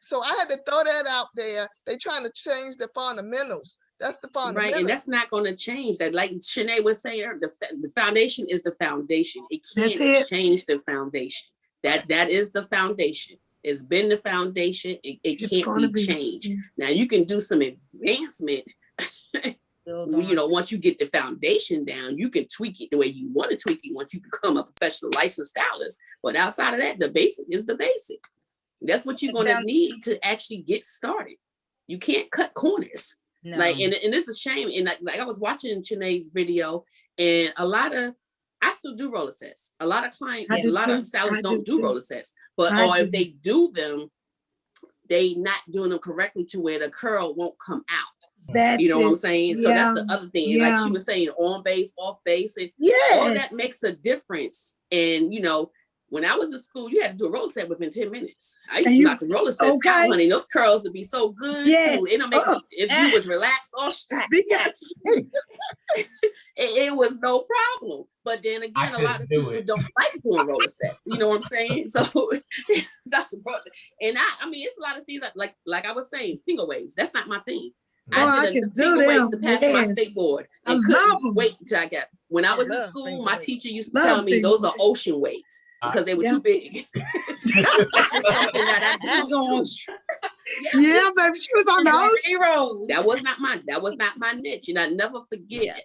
So I had to throw that out there. They trying to change the fundamentals. That's the fundamentals. Right, and that's not going to change that. Like Shanae was saying, the foundation is the foundation. It can't change the foundation. That is the foundation. It's been the foundation. It can't be changed. Now you can do some advancement. Once you get the foundation down, you can tweak it the way you want to tweak it once you become a professional licensed stylist. But outside of that, the basic is the basic. That's what you're going to need to actually get started. You can't cut corners. No. And this is a shame. And like I was watching Shanae's video, and I still do roller sets. A lot of clients, a lot of stylists don't do roller sets. But if they do them, they not doing them correctly to where the curl won't come out. That's You know what I'm it. saying? So that's the other thing. Yeah. Like she was saying, on base, off base, and Yes. all that makes a difference. And you know, when I was in school, you had to do a roller set within 10 minutes. I used to knock the roller sets out, honey. Those curls would be so good too. It'll make if you was relaxed or stressed. It was no problem. But then again, a lot of people don't like doing roller sets. You know what I'm saying? So Dr. Brother, and I mean, it's a lot of things like I was saying, finger waves. That's not my thing. I did finger waves to pass my state board. And couldn't wait until I got. When I was in school, my teacher used to tell me those are ocean waves because they were too big. That's just something that I do. Yeah, baby, she was on the ocean. That was not my niche. And I never forget,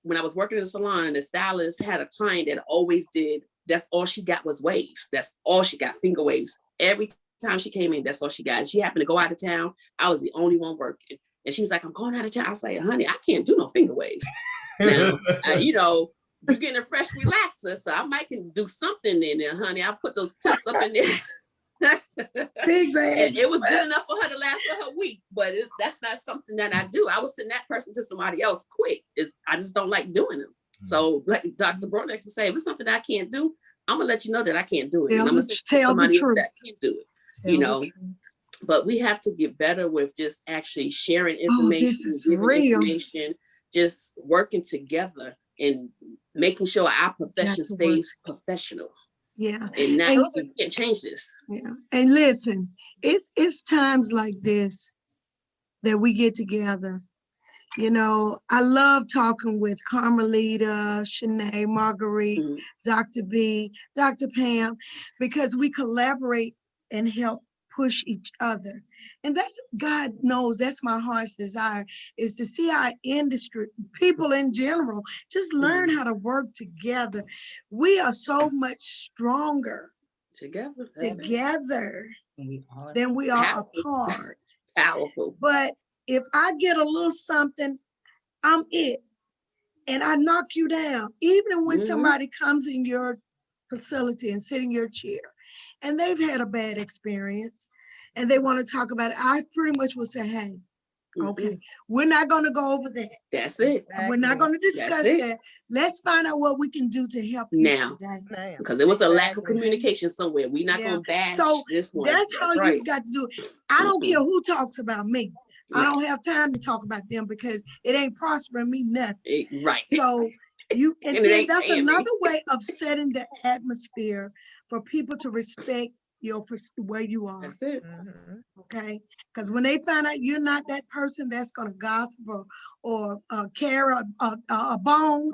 when I was working in the salon, the stylist had a client that always did, that's all she got was waves. That's all she got, finger waves. Every time she came in, that's all she got. And she happened to go out of town. I was the only one working. And she was like, I'm going out of town. I was like, honey, I can't do no finger waves. Now, you know, you're getting a fresh relaxer, so I might can do something in there, honey. I'll put those clips up in there. And it was good enough for her to last for her week, but that's not something that I do. I will send that person to somebody else quick. I just don't like doing them. So like Dr. Brodex would say, if it's something I can't do, I'm gonna let you know that I can't do it. And I'm gonna tell somebody else that can't do it. You know, but we have to get better with just actually sharing information, information, just working together and making sure our profession stays professional. Yeah. And now we can't change this. Yeah. And listen, it's times like this that we get together. You know, I love talking with Karmelita, Shanae, Marguerite, Dr. B, Dr. Pam, because we collaborate and help push each other. And that's, God knows, that's my heart's desire, is to see our industry, people in general, just learn how to work together. We are so much stronger together than we are apart. Powerful. But if I get a little something, I'm it. And I knock you down. Even when somebody comes in your facility and sit in your chair and they've had a bad experience and they want to talk about it, I pretty much will say, hey, okay, we're not going to go over that. That's it. We're not going to discuss that. Let's find out what we can do to help you today. Because there was a lack of communication somewhere. We're not going to bash this one. That's how you've got to do it. I don't care who talks about me. I don't have time to talk about them because it ain't prospering me nothing. Right. So and then that's another way of setting the atmosphere for people to respect where you are. That's it. Okay, because when they find out you're not that person that's gonna gossip or carry a bone,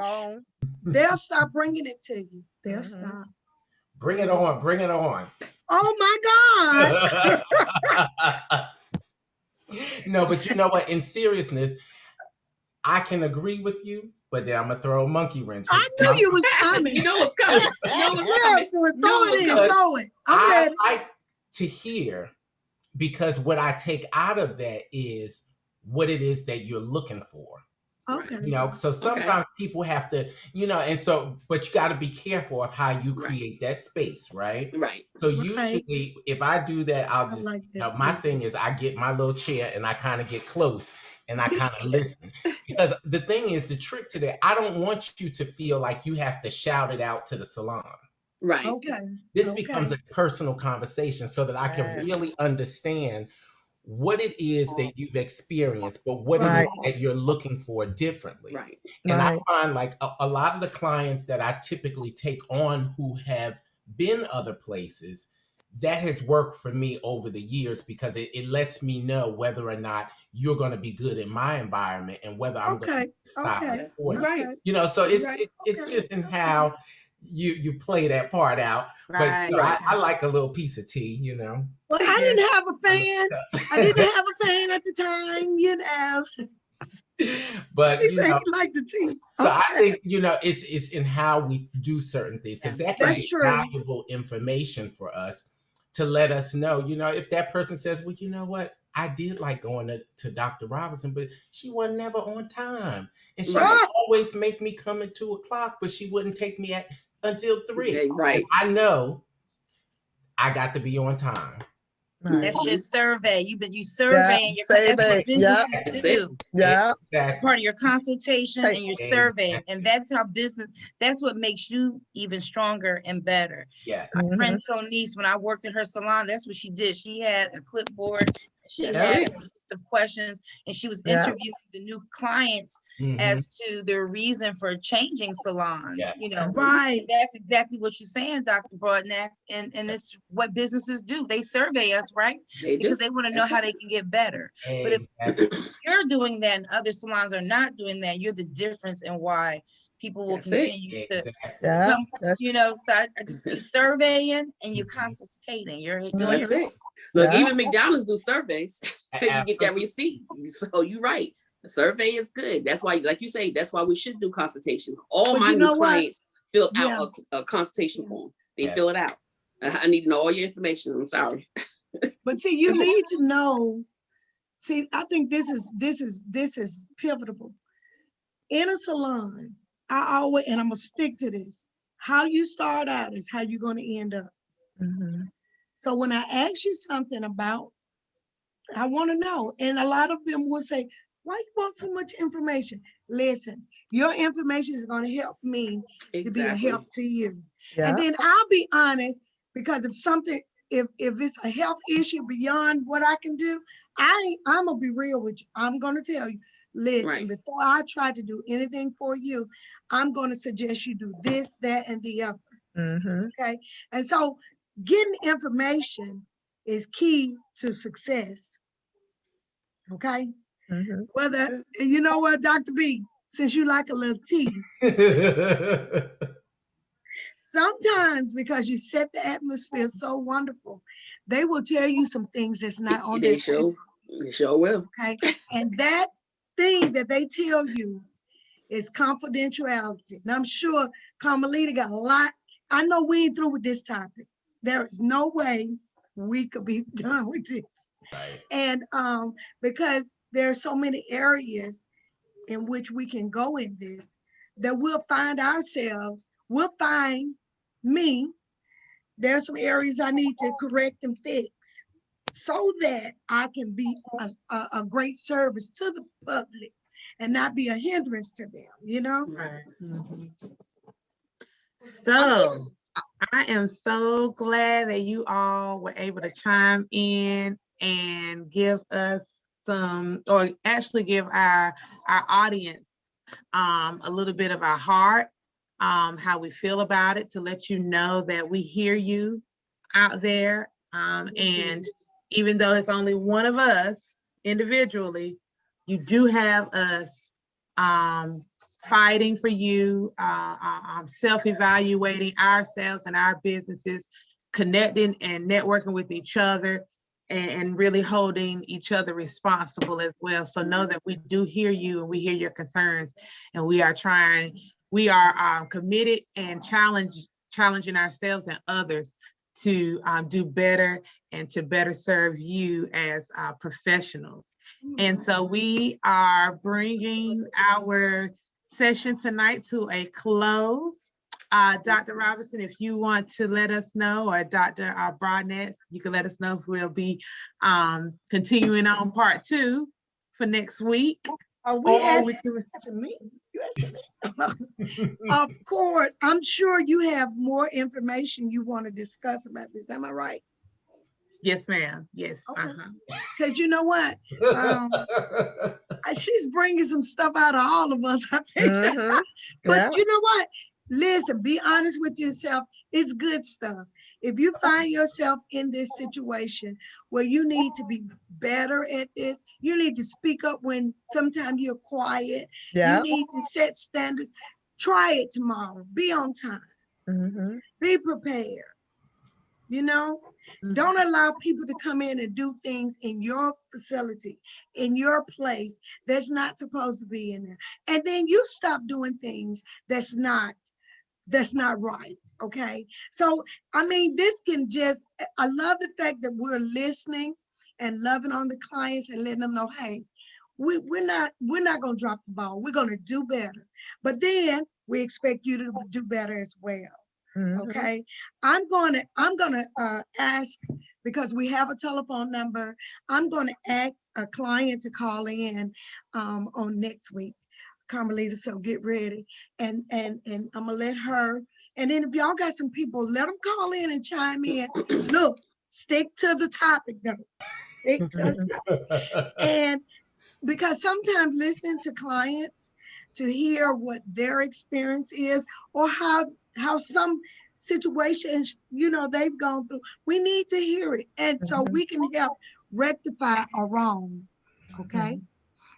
they'll stop bringing it to you. They'll stop. Bring it on. Bring it on. Oh my God. No, but you know what? In seriousness, I can agree with you, but then I'm gonna throw a monkey wrench. I knew you was coming. You know what's coming. Throw it. I'm ready. I like to hear, because what I take out of that is what it is that you're looking for. Okay. You know, so sometimes people have to, you know, and so, but you got to be careful of how you create that space, right? Right. So usually, if I do that, I'll just, like that. you know, my thing is I get my little chair and I kind of get close and I kind of listen. Because the thing is, the trick to that, I don't want you to feel like you have to shout it out to the salon. Right. Okay. This becomes a personal conversation so that I can really understand what it is that you've experienced, but what it is that you're looking for differently. Right. And I find like a lot of the clients that I typically take on who have been other places, that has worked for me over the years because it lets me know whether or not you're going to be good in my environment and whether I'm going to stop it for you. You know, so it's just in how you play that part out. But you know, I like a little piece of tea, you know. Well, I didn't have a fan. I didn't have a fan at the time, you know. But you know, like the tea. So I think, you know, it's in how we do certain things, because that can be valuable information for us to let us know, you know, if that person says, well, you know what, I did like going to Dr. Robinson, but she was never on time. And she would always make me come at 2:00, but she wouldn't take me until 3. Right. And I know I got to be on time. That's your survey. You Yeah, surveying your, that's what survey. Yeah, businesses That's it. do. yeah. Exactly. Part of your consultation Hey. and your survey. And that's how business, that's what makes you even stronger and better. Yes. My Mhm. friend Tonice, when I worked in her salon, that's what she did. She had a clipboard, she That's had it. a list of questions, and she was Yeah. interviewing the new clients Mhm. as to their reason for changing salons, Yes. you know. Right. And that's exactly what you're saying, Dr. Broadnax, and it's what businesses do. They survey us, right? They Because do. they want to know That's how it. they can get better. But if Exactly. you're doing that and other salons are not doing that, you're the difference in why people will That's it. continue to Exactly. Yeah, come, that's you know, so you're surveying and you're consultating. You're doing That's it. it. Look, Yeah. even McDonald's do surveys. You get that Absolutely. receipt. So you're right. The survey is good. That's why, like you say, that's why we should do consultations. All But my you new know what? clients fill Yeah. out a consultation form. They Yeah. fill it out. I need to know all your information. I'm sorry. But see, you need to know. See, I think this is pivotal. In a salon, I always, and I'm gonna stick to this. How you start out is how you're gonna end up. Mhm. So when I ask you something about, I want to know, and a lot of them will say, "Why you want so much information?" Listen, your information is gonna help me to be a Exactly. help to you. Yeah. And then I'll be honest, because if something, if it's a health issue beyond what I can do, I'm gonna be real with you. I'm gonna tell you, listen, Right. before I try to do anything for you, I'm gonna suggest you do this, that, and the other. Mhm. Okay. And so getting information is key to success. Okay. Mhm. Whether, you know what, Dr. B, since you like a little tea, sometimes because you set the atmosphere so wonderful, they will tell you some things that's not on their paper. They sure will. Okay. And that thing that they tell you is confidentiality. And I'm sure Karmelita got a lot. I know we ain't through with this topic. There is no way we could be done with this. Right. And because there are so many areas in which we can go in this, that we'll find ourselves, we'll find me, there's some areas I need to correct and fix so that I can be a great service to the public and not be a hindrance to them, you know? Right. Mhm. So I am so glad that you all were able to chime in and give us some, or actually give our audience a little bit of our heart, how we feel about it, to let you know that we hear you out there. And even though it's only one of us individually, you do have us fighting for you, self-evaluating ourselves and our businesses, connecting and networking with each other, and really holding each other responsible as well. So know that we do hear you and we hear your concerns, and we are committed and challenging ourselves and others to do better and to better serve you as professionals. And so we are bringing our session tonight to a close. Dr. Robinson, if you want to let us know, or Dr. Broadnax, you can let us know if we'll be continuing on part 2 for next week. Are we asking me? You asking me? Of course, I'm sure you have more information you want to discuss about this. Am I right? Yes, ma'am. Yes. Okay. Because you know what? She's bringing some stuff out of all of us, I think. Mhm. But Yeah. you know what? Listen, be honest with yourself. It's good stuff. If you find yourself in this situation where you need to be better at this, you need to speak up when sometimes you're quiet. Yeah. You need to set standards. Try it tomorrow. Be on time. Mhm. Be prepared. You know, don't allow people to come in and do things in your facility, in your place that's not supposed to be in there. And then you stop doing things that's not right. Okay. So, I mean, this can just, I love the fact that we're listening and loving on the clients and letting them know, hey, we're not going to drop the ball. We're going to do better. But then we expect you to do better as well. Mhm. Okay. I'm gonna ask because we have a telephone number. I'm going to ask a client to call in on next week, Karmelita, so get ready. And I'm going to let her, and then if y'all got some people, let them call in and chime in. Look, stick to the topic though. Stick to the topic. And because sometimes listening to clients to hear what their experience is or how some situations, you know, they've gone through, we need to hear it. And so we can help rectify a wrong, okay?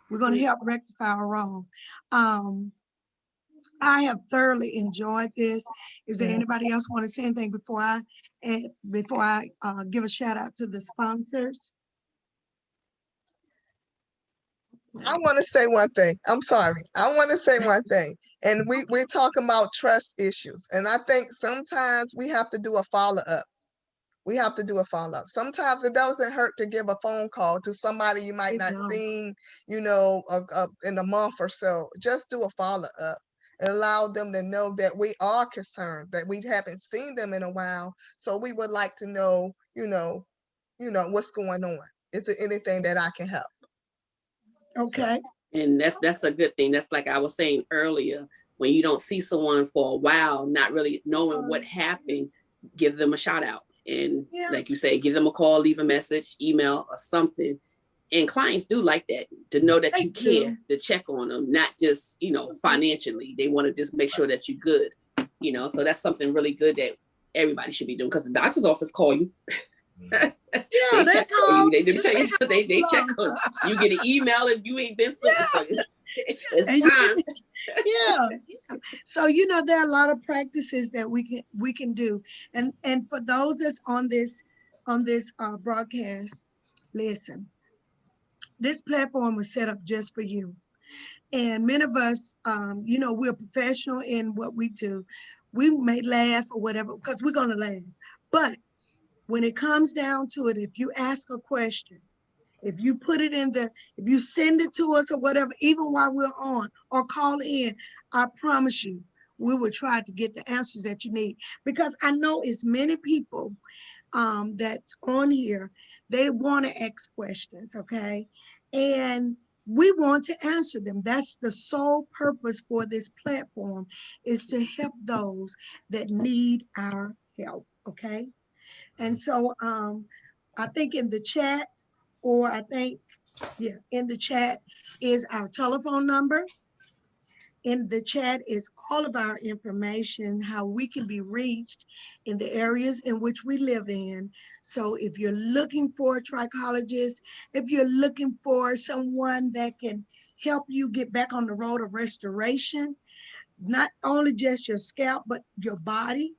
We're going to help rectify a wrong. I have thoroughly enjoyed this. Is there anybody else want to say anything before I give a shout out to the sponsors? I want to say one thing. I'm sorry. I want to say one thing. And we're talking about trust issues. And I think sometimes we have to do a follow-up. We have to do a follow-up. Sometimes it doesn't hurt to give a phone call to somebody you might not seen, you know, in a month or so. Just do a follow-up and allow them to know that we are concerned, that we haven't seen them in a while. So we would like to know, what's going on. Is there anything that I can help? Okay. And that's a good thing. That's like I was saying earlier, when you don't see someone for a while, not really knowing what happened, give them a shout out. And like you say, give them a call, leave a message, email or something. And clients do like that, to know that you care, to check on them, not just, financially. They want to just make sure that you're good, so that's something really good that everybody should be doing, because the doctor's office call you. They check on you. They check on you. You get an email if you ain't been it's time. So there are a lot of practices that we can do, and for those that's on this broadcast, listen, this platform was set up just for you. And many of us, we're professional in what we do. We may laugh or whatever, because we're going to laugh, but when it comes down to it, if you ask a question, if you put it if you send it to us or whatever, even while we're on, or call in, I promise you, we will try to get the answers that you need. Because I know it's many people that's on here, they want to ask questions, okay? And we want to answer them. That's the sole purpose for this platform, is to help those that need our help, okay? And so I think in the chat, in the chat is our telephone number. In the chat is all of our information, how we can be reached in the areas in which we live in. So if you're looking for a trichologist, if you're looking for someone that can help you get back on the road of restoration, not only just your scalp, but your body,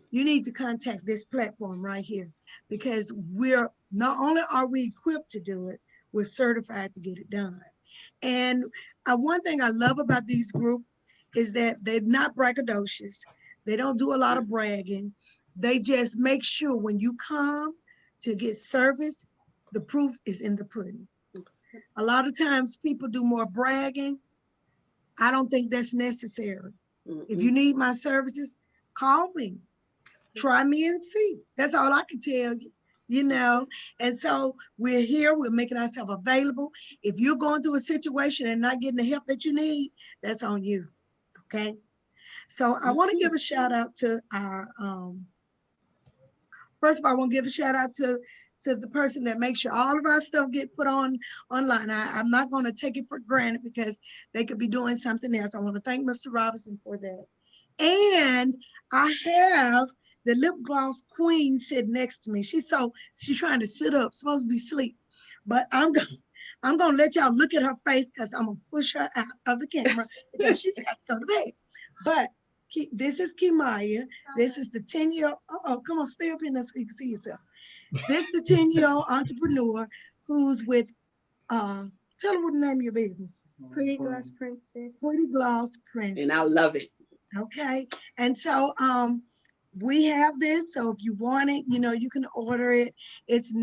you need to contact this platform right here, because we're not only are we equipped to do it, we're certified to get it done. And one thing I love about these groups is that they're not braggadocious. They don't do a lot of bragging. They just make sure when you come to get service, the proof is in the pudding. A lot of times people do more bragging. I don't think that's necessary. If you need my services, call me. Try me and see. That's all I can tell you, And so we're here, we're making ourselves available. If you're going through a situation and not getting the help that you need, that's on you, okay? So I want to give a shout out to our, first of all, I want to give a shout out to the person that makes sure all of our stuff get put online. I'm not going to take it for granted, because they could be doing something else. I want to thank Mr. Robinson for that. And I have the lip gloss queen sitting next to me. She's trying to sit up, supposed to be asleep. But I'm gonna let y'all look at her face, because I'm gonna push her out of the camera, because she's got to go to bed. But this is Kimaya. This is the 10-year-old. Come on, stay up in there so you can see yourself. This is the 10-year-old entrepreneur who's with, tell them what the name of your business. Pretty Gloss Princess. Pretty Gloss Princess. And I love it. Okay. And so we have this. So if you want it, you can order it. It's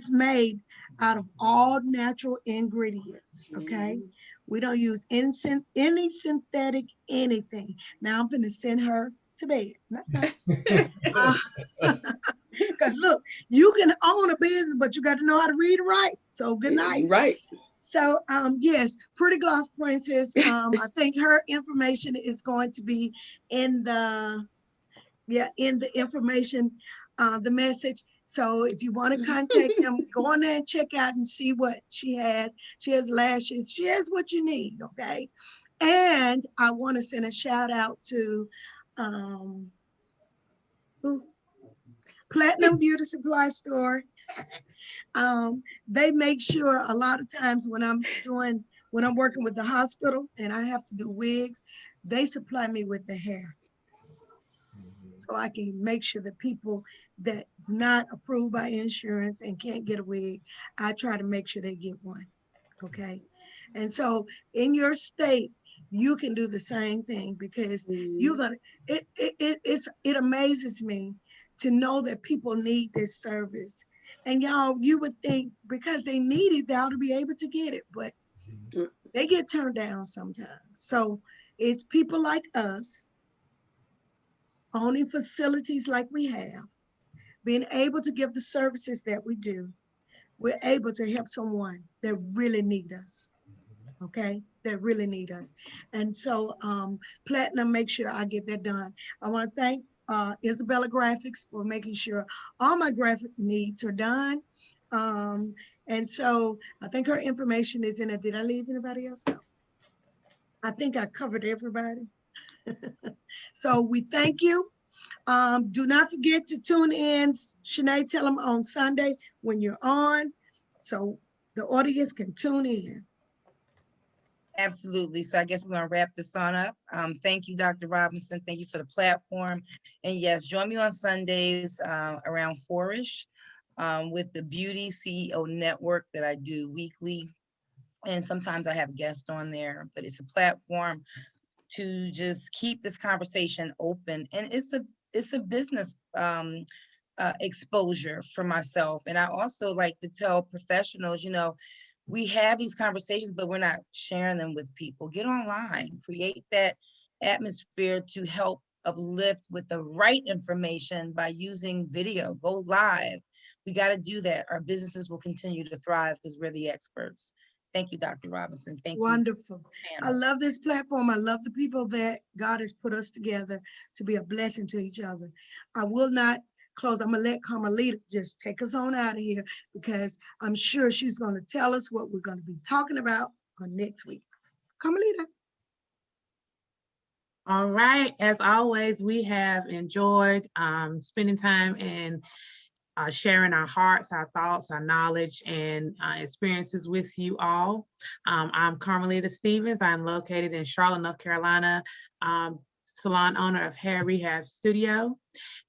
made out of all natural ingredients. Okay. We don't use any synthetic anything. Now I'm going to send her to bed. Because look, you can own a business, but you got to know how to read and write. So good night. Right. So yes, Pretty Gloss Princess. I think her information is going to be in the information, the message. So if you want to contact them, go on there and check out and see what she has. She has lashes. She has what you need. Okay. And I want to send a shout out to Platinum Beauty Supply Store. They make sure a lot of times when I'm working with the hospital and I have to do wigs, they supply me with the hair. So I can make sure that people that's not approved by insurance and can't get a wig, I try to make sure they get one. Okay. And so in your state, you can do the same thing because you're gonna, it amazes me to know that people need this service. And y'all, you would think because they need it, they ought to be able to get it, but they get turned down sometimes. So it's people like us owning facilities like we have, being able to give the services that we do. We're able to help someone that really need us. Okay, that really need us. And so Platinum, make sure I get that done. I want to thank Isabella Graphics for making sure all my graphic needs are done. And so I think her information is in it. Did I leave anybody else out? I think I covered everybody. So we thank you. Do not forget to tune in, Shanae, tell them on Sunday when you're on, so the audience can tune in. Absolutely. So I guess we're going to wrap this on up. Thank you, Dr. Robinson. Thank you for the platform. And yes, join me on Sundays around 4-ish with the Beauty CEO Network that I do weekly. And sometimes I have guests on there, but it's a platform to just keep this conversation open. And it's a business exposure for myself. And I also like to tell professionals, we have these conversations, but we're not sharing them with people. Get online, create that atmosphere to help uplift with the right information by using video. Go live. We got to do that. Our businesses will continue to thrive because we're the experts. Thank you, Dr. Robinson. Thank you. Wonderful. I love this platform. I love the people that God has put us together to be a blessing to each other. I will not close. I'm going to let Karmelita just take us on out of here because I'm sure she's going to tell us what we're going to be talking about on next week. Karmelita. All right. As always, we have enjoyed spending time and sharing our hearts, our thoughts, our knowledge, and experiences with you all. I'm Karmelita Stevens. I'm located in Charlotte, North Carolina, salon owner of Hair Rehab Studio.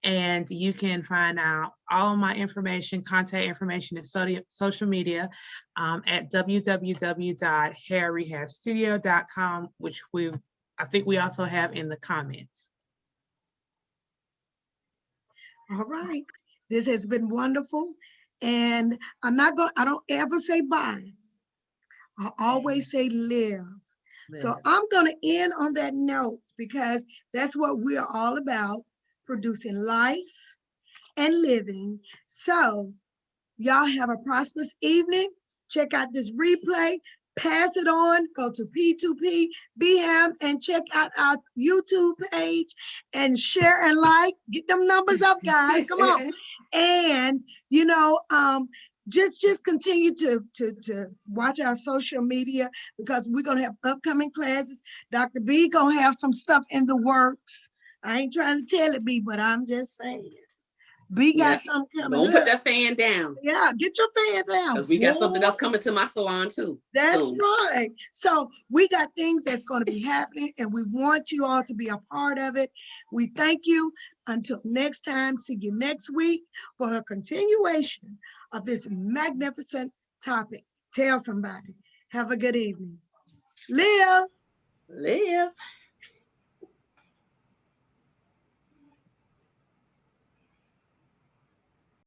And you can find out all of my information, contact information, and social media at www.hairrehabstudio.com, which I think we also have in the comments. All right. This has been wonderful. And I don't ever say bye. I always say live. So I'm going to end on that note because that's what we're all about, producing life and living. So y'all have a prosperous evening. Check out this replay. Pass it on, go to P2P, BHAM, and check out our YouTube page and share and like. Get them numbers up, guys. Come on. And, just continue to watch our social media because we're going to have upcoming classes. Dr. B going to have some stuff in the works. I ain't trying to tell it, B, but I'm just saying. We got something coming. Don't put that fan down. Yeah, get your fan down. Because we got something else coming to my salon too. That's right. So we got things that's going to be happening and we want you all to be a part of it. We thank you. Until next time, see you next week for a continuation of this magnificent topic. Tell somebody. Have a good evening. Live. Live.